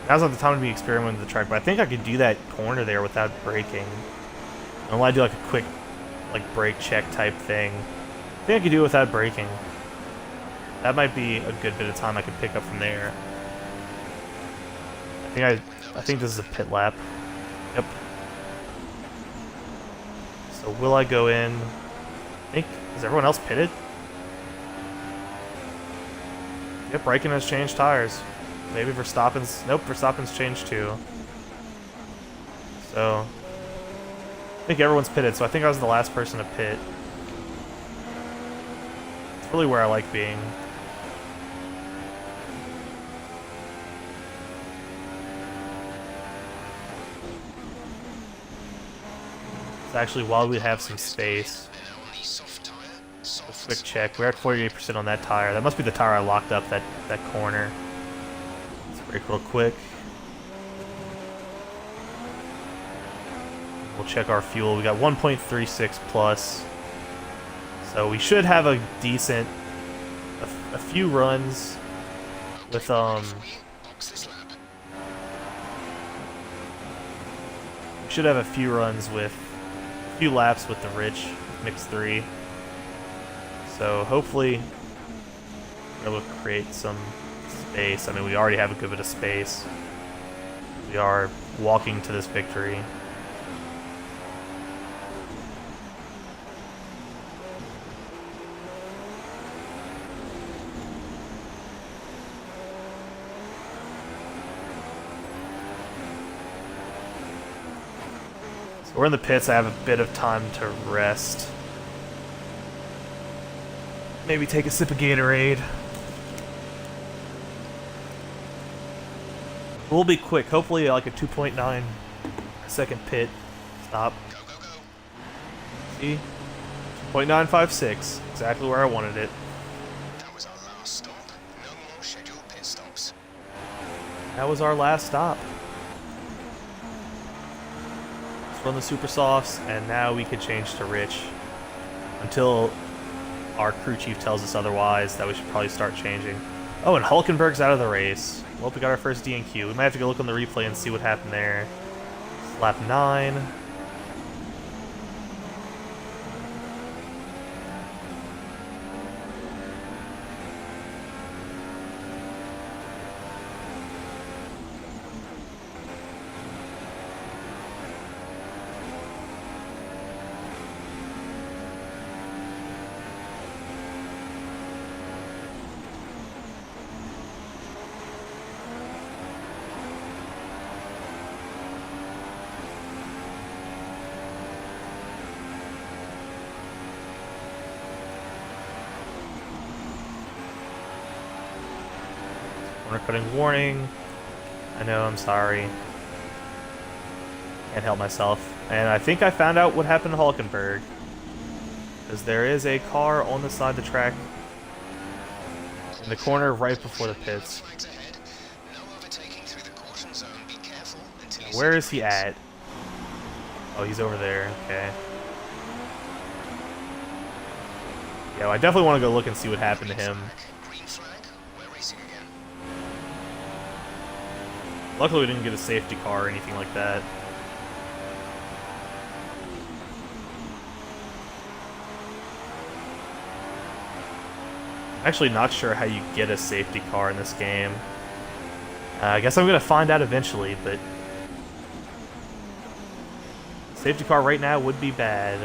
Now's not the time to be experimenting with the track, but I think I could do that corner there without braking. I want to do like a quick, like brake check type thing. I think I could do it without braking. That might be a good bit of time I could pick up from there. I think this is a pit lap. Yep. So will I go in? I think, is everyone else pitted? Yep, Raikkonen has changed tires. Maybe Verstappen's... Nope, Verstappen's changed too. So... I think everyone's pitted, so I think I was the last person to pit. It's really where I like being. It's actually while we have some space. A quick check. We're at 48% on that tire. That must be the tire I locked up that corner. Brake real quick. We'll check our fuel. We got 1.36 plus. So we should have a decent, a few runs with we should have a few runs with a few laps with the rich mix 3. So hopefully we're able to create some space. I mean, we already have a good bit of space. We are walking to this victory. So we're in the pits. I have a bit of time to rest. Maybe take a sip of Gatorade. We'll be quick. Hopefully like a 2.9 second pit stop. Go, go, go. See? 2.956. Exactly where I wanted it. That was our last stop. No more scheduled pit stops. That was our last stop. Let's run the super softs, and now we can change to rich. Until our crew chief tells us otherwise, that we should probably start changing. Oh, and Hulkenberg's out of the race. Well, we got our first DNQ. We might have to go look on the replay and see what happened there. Lap 9. Corner cutting warning. I know, I'm sorry. Can't help myself. And I think I found out what happened to Hulkenberg. Because there is a car on the side of the track in the corner right before the pits. Flags ahead. No overtaking through the caution zone. Be careful until you Where see is he at? Oh, he's over there. Okay. Yeah, well, I definitely want to go look and see what happened to him. green flag. We're racing again. Luckily, we didn't get a safety car or anything like that. Actually not sure how you get a safety car in this game. I guess I'm going to find out eventually, but safety car right now would be bad.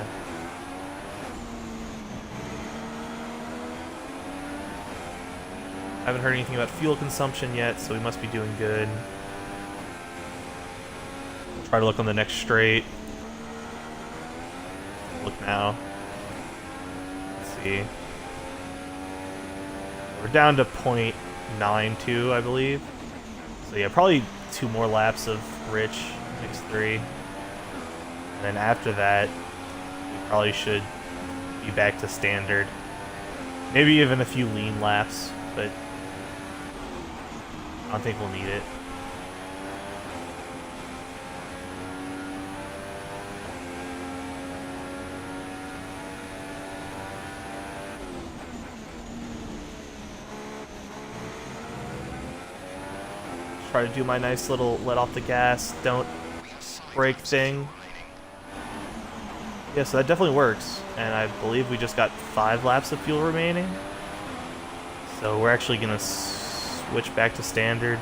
Haven't heard anything about fuel consumption yet, so we must be doing good. Try to look on the next straight. Look now. Let's see. We're down to 0.92, I believe. So yeah, probably 2 more laps of Rich, X3. And then after that, we probably should be back to standard. Maybe even a few lean laps, but I don't think we'll need it. Try to do my nice little let off the gas, don't brake thing. Yeah, so that definitely works. And I believe we just got 5 laps of fuel remaining. So we're actually going to switch back to standard.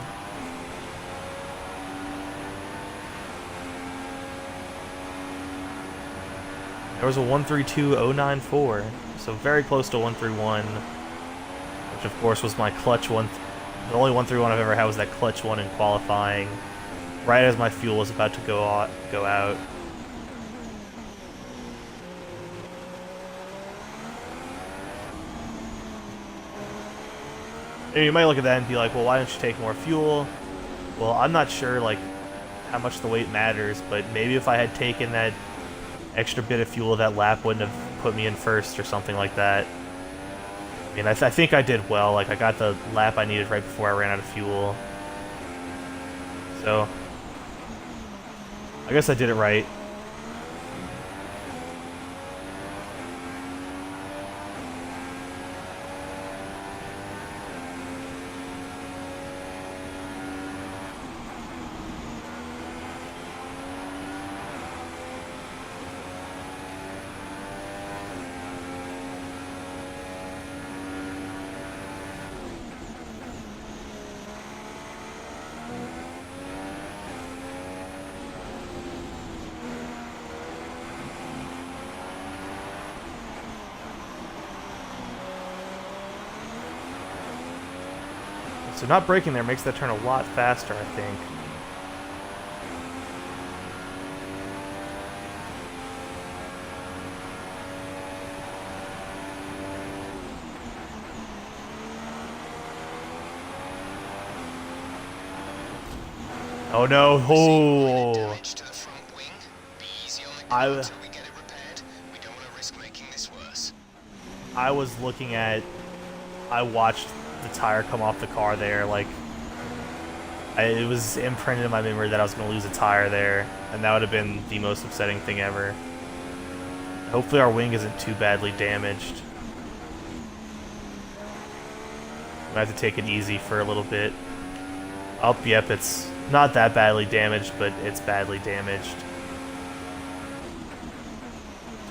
There was a 132.094, so very close to 131, which of course was my clutch one. The only 131 I've ever had was that clutch one in qualifying, right as my fuel was about to go out. And you might look at that and be like, well, why don't you take more fuel? Well, I'm not sure like how much the weight matters, but maybe if I had taken that extra bit of fuel, that lap wouldn't have put me in first or something like that. I mean, I think I did well. Like, I got the lap I needed right before I ran out of fuel. So, I guess I did it right. So not braking there makes that turn a lot faster, I think. Oh no! Oh, Damage to the front wing. Be easy on the car I until we get it repaired. We don't want to risk making this worse. I was looking at. I watched the tire come off the car there. Like, it was imprinted in my memory that I was going to lose a tire there, and that would have been the most upsetting thing ever. Hopefully, our wing isn't too badly damaged. I have to take it easy for a little bit. Oh, yep, it's not that badly damaged, but it's badly damaged.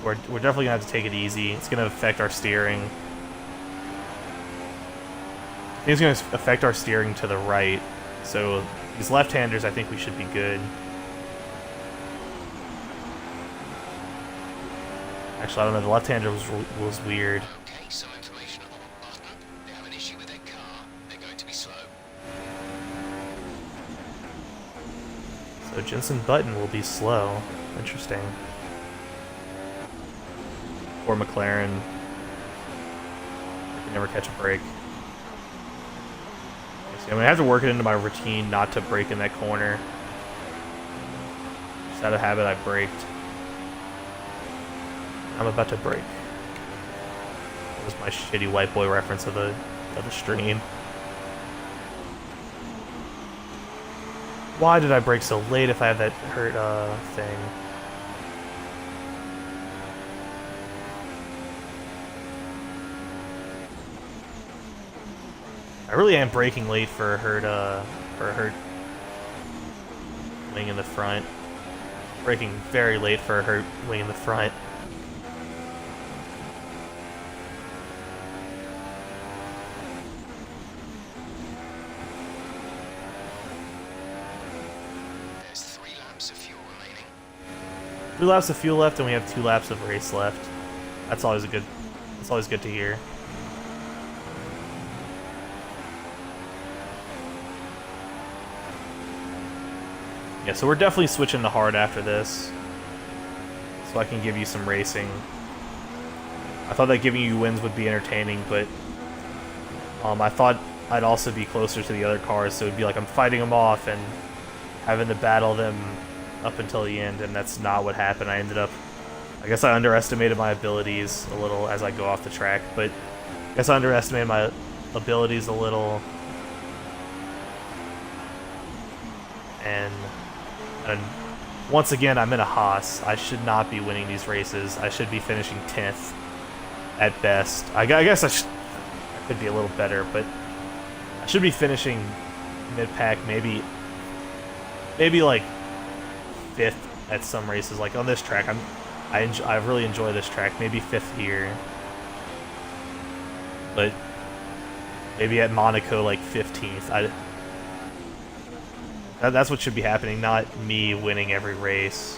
We're definitely gonna have to take it easy. It's gonna affect our steering. I think it's gonna affect our steering to the right. So these left-handers, I think we should be good. Actually, I don't know. The left-hander was weird. Okay, some information on button. They have an issue with their car. They're going to be slow. So Jensen Button will be slow. Interesting. Or McLaren. I can never catch a break. See, I'm gonna have to work it into my routine not to brake in that corner. Just out of habit, I braked. I'm about to brake. That was my shitty white boy reference of the stream. Why did I brake so late if I have that hurt thing? I really am braking late for a hurt wing in the front. Braking very late for a hurt wing in the front. There's 3 laps of fuel remaining. 3 laps of fuel left, and we have 2 laps of race left. That's always good to hear. Yeah, so we're definitely switching to hard after this, so I can give you some racing. I thought that giving you wins would be entertaining, but I thought I'd also be closer to the other cars, so it'd be like I'm fighting them off and having to battle them up until the end, and that's not what happened. I guess I underestimated my abilities a little as I go off the track, but I guess I underestimated my abilities a little, and once again, I'm in a Haas. I should not be winning these races. I should be finishing 10th at best. I guess I could be a little better, but I should be finishing mid-pack, maybe like 5th at some races. Like on this track, I really enjoy this track. Maybe 5th here, but maybe at Monaco like 15th. That's what should be happening, not me winning every race.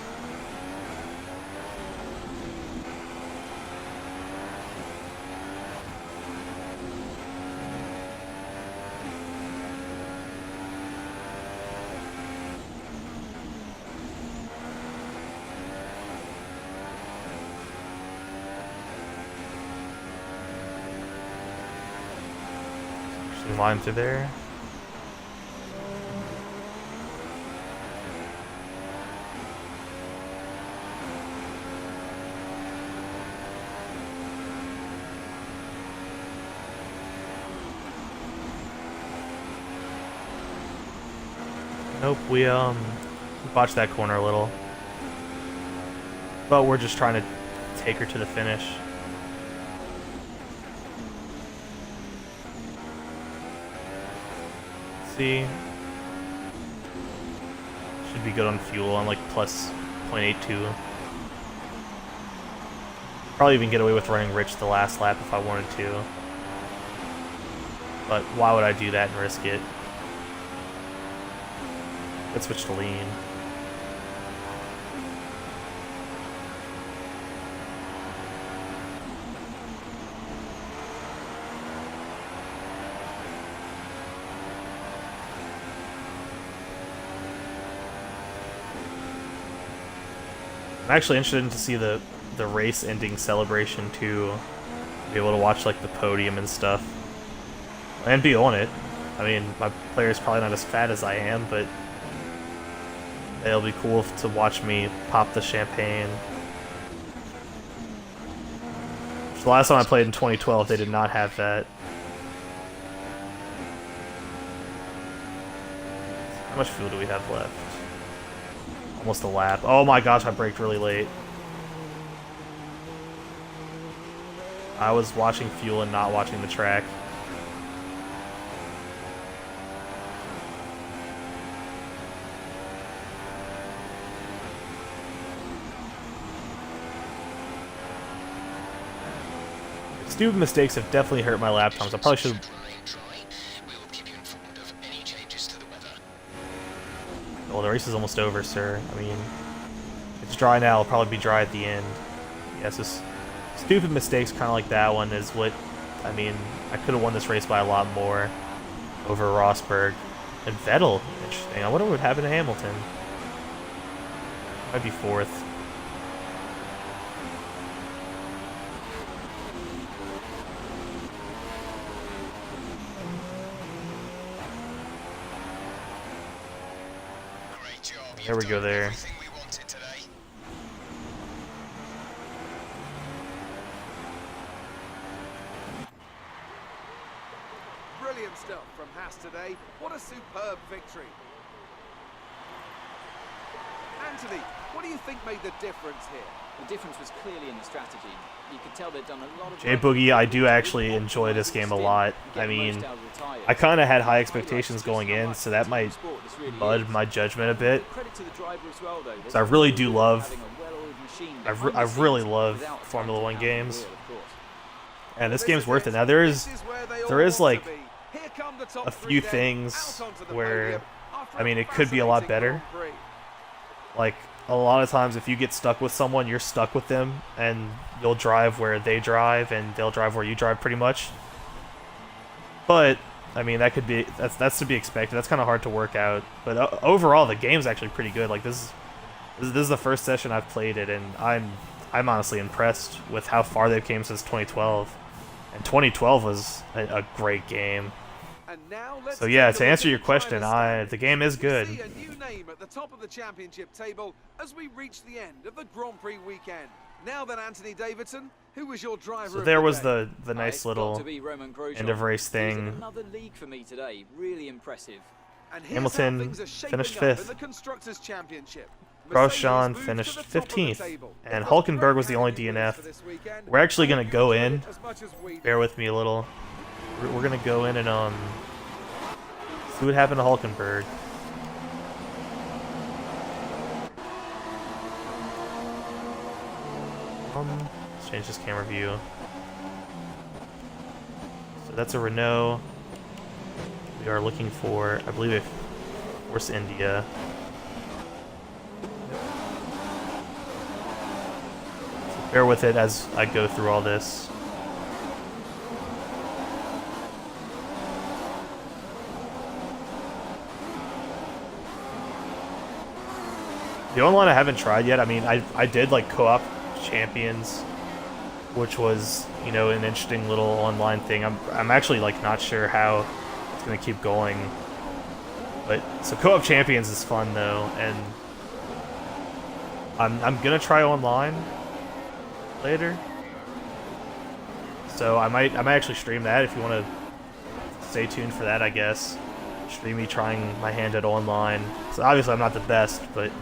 Actually, line through there. Nope, we botched that corner a little. But we're just trying to take her to the finish. See. Should be good on fuel. I'm like plus 0.82. Probably even get away with running rich the last lap if I wanted to. But why would I do that and risk it? Let's switch to lean. I'm actually interested to see the race ending celebration too. Be able to watch like the podium and stuff. And be on it. I mean, my player is probably not as fat as I am, but It'll be cool to watch me pop the champagne. The last time I played in 2012, they did not have that. How much fuel do we have left? Almost a lap. Oh my gosh, I braked really late. I was watching fuel and not watching the track. Stupid mistakes have definitely hurt my lap times. I probably should. Well, the race is almost over, sir. I mean, it's dry now. It'll probably be dry at the end. Yes, this stupid mistakes, kind of like that one, is what. I mean, I could have won this race by a lot more over Rosberg and Vettel. Interesting. I wonder what would happen to Hamilton. Might be fourth. There we go there. Brilliant stuff from Haas today. What a superb victory. Anthony, what do you think made the difference here? The difference was clearly in the strategy. You could tell they'd done a lot of J Boogie, I do actually enjoy this game a lot. I mean, I kind of had high expectations going in, so that might mud my judgment a bit. So I really do love, I really love Formula 1 games, and this game's worth it. Now there is like a few things where, I mean, it could be a lot better. Like, a lot of times if you get stuck with someone, you're stuck with them, and you'll drive where they drive, and they'll drive where you drive pretty much. But, I mean, that could be, that's to be expected. That's kind of hard to work out. But overall, the game's actually pretty good. Like, this is the first session I've played it, and I'm honestly impressed with how far they've came since 2012. And 2012 was a great game. So yeah, to answer your question, the game is good. See a new name at the top of the championship table as we reach the end of the Grand Prix weekend. Now then, Anthony Davidson, who was your driver? So there was the nice little end of race thing. Another league for me today, really impressive. And Hamilton finished 5th. Grosjean finished 15th, and Hulkenberg was the only DNF. We're actually gonna go in. Bear with me a little. We're gonna go in and see what happened to Hulkenberg. Let's change this camera view. So that's a Renault. We are looking for, I believe, Force India. So bear with it as I go through all this. The online I haven't tried yet. I mean, I did like co-op champions, which was, you know, an interesting little online thing. I'm actually like not sure how it's gonna keep going. But so co-op champions is fun though, and I'm gonna try online later. So I might actually stream that if you want to stay tuned for that. I guess stream me trying my hand at online. So obviously I'm not the best, but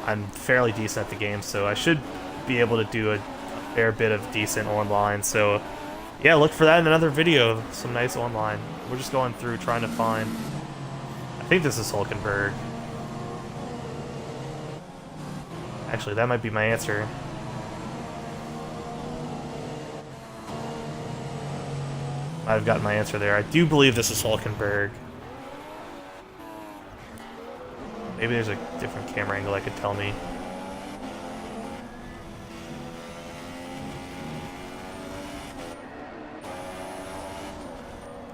I'm fairly decent at the game, so I should be able to do a fair bit of decent online. So yeah, look for that in another video of some nice online. We're just going through trying to find, I think this is Hulkenberg. Actually, that might be my answer. I've gotten my answer there. I do believe this is Hulkenberg. Maybe there's a different camera angle that could tell me.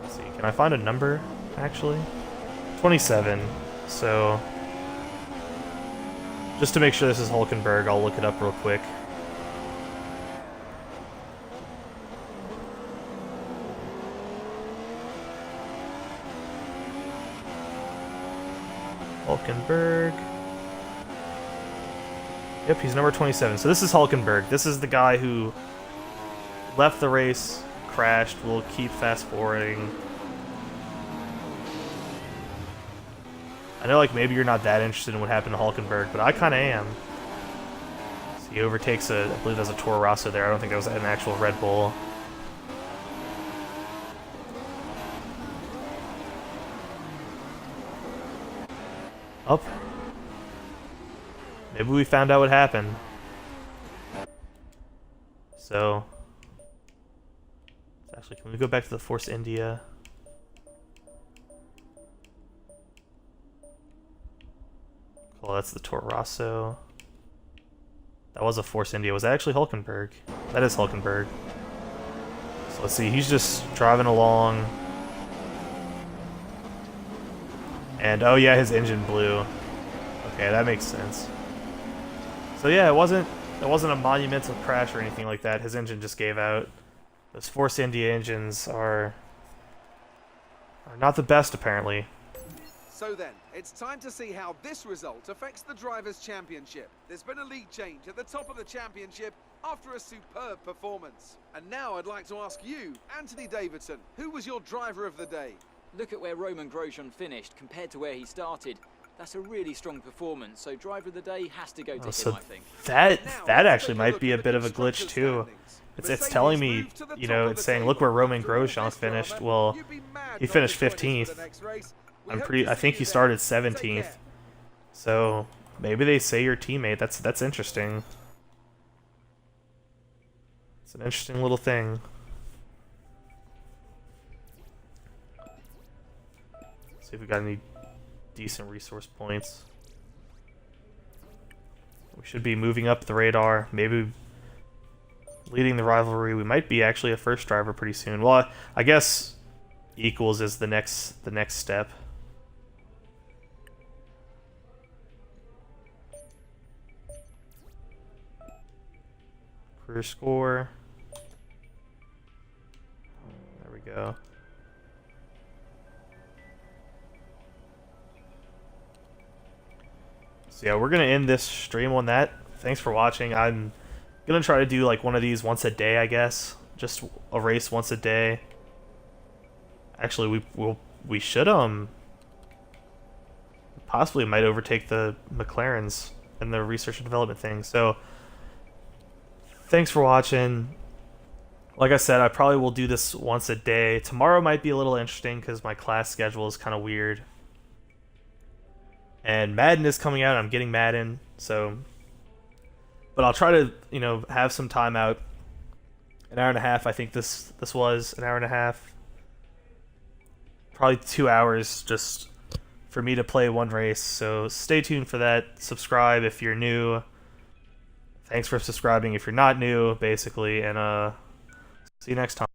Let's see, can I find a number, actually? 27, so... Just to make sure this is Hulkenberg, I'll look it up real quick. Hulkenberg. Yep, he's number 27. So this is Hulkenberg. This is the guy who left the race, crashed. We'll keep fast forwarding. I know, like, maybe you're not that interested in what happened to Hulkenberg, but I kind of am. So he overtakes I believe there's a Toro Rosso there. I don't think that was an actual Red Bull. Up. Maybe we found out what happened. So, actually, can we go back to the Force India? Cool, that's the Toro Rosso. That was a Force India. Was that actually Hulkenberg? That is Hulkenberg. So let's see, he's just driving along. And oh yeah, his engine blew. Okay, that makes sense. So yeah, it wasn't a monumental crash or anything like that. His engine just gave out. Those Force India engines are not the best, apparently. So then, it's time to see how this result affects the Drivers' Championship. There's been a league change at the top of the championship after a superb performance. And now I'd like to ask you, Anthony Davidson, who was your driver of the day? Look at where Roman Grosjean finished compared to where he started. That's a really strong performance, so driver of the day has to go to him, I think. That actually might be a bit of a glitch too. It's telling me, you know, it's saying look where Roman Grosjean finished. Well, he finished 15th. I think he started 17th. So maybe they say your teammate. That's interesting. It's an interesting little thing. See if we got any decent resource points. We should be moving up the radar. Maybe leading the rivalry. We might be actually a first driver pretty soon. Well, I guess equals is the next step. Career score. There we go. So yeah, we're gonna end this stream on that. Thanks for watching. I'm gonna try to do like one of these once a day, I guess. Just a race once a day. Actually, we should possibly might overtake the McLarens in the research and development thing. So thanks for watching. Like I said, I probably will do this once a day. Tomorrow might be a little interesting because my class schedule is kind of weird. And Madden is coming out. I'm getting Madden, so. But I'll try to, you know, have some time out. An hour and a half. I think this was an hour and a half. Probably 2 hours just for me to play one race. So stay tuned for that. Subscribe if you're new. Thanks for subscribing if you're not new, basically, and see you next time.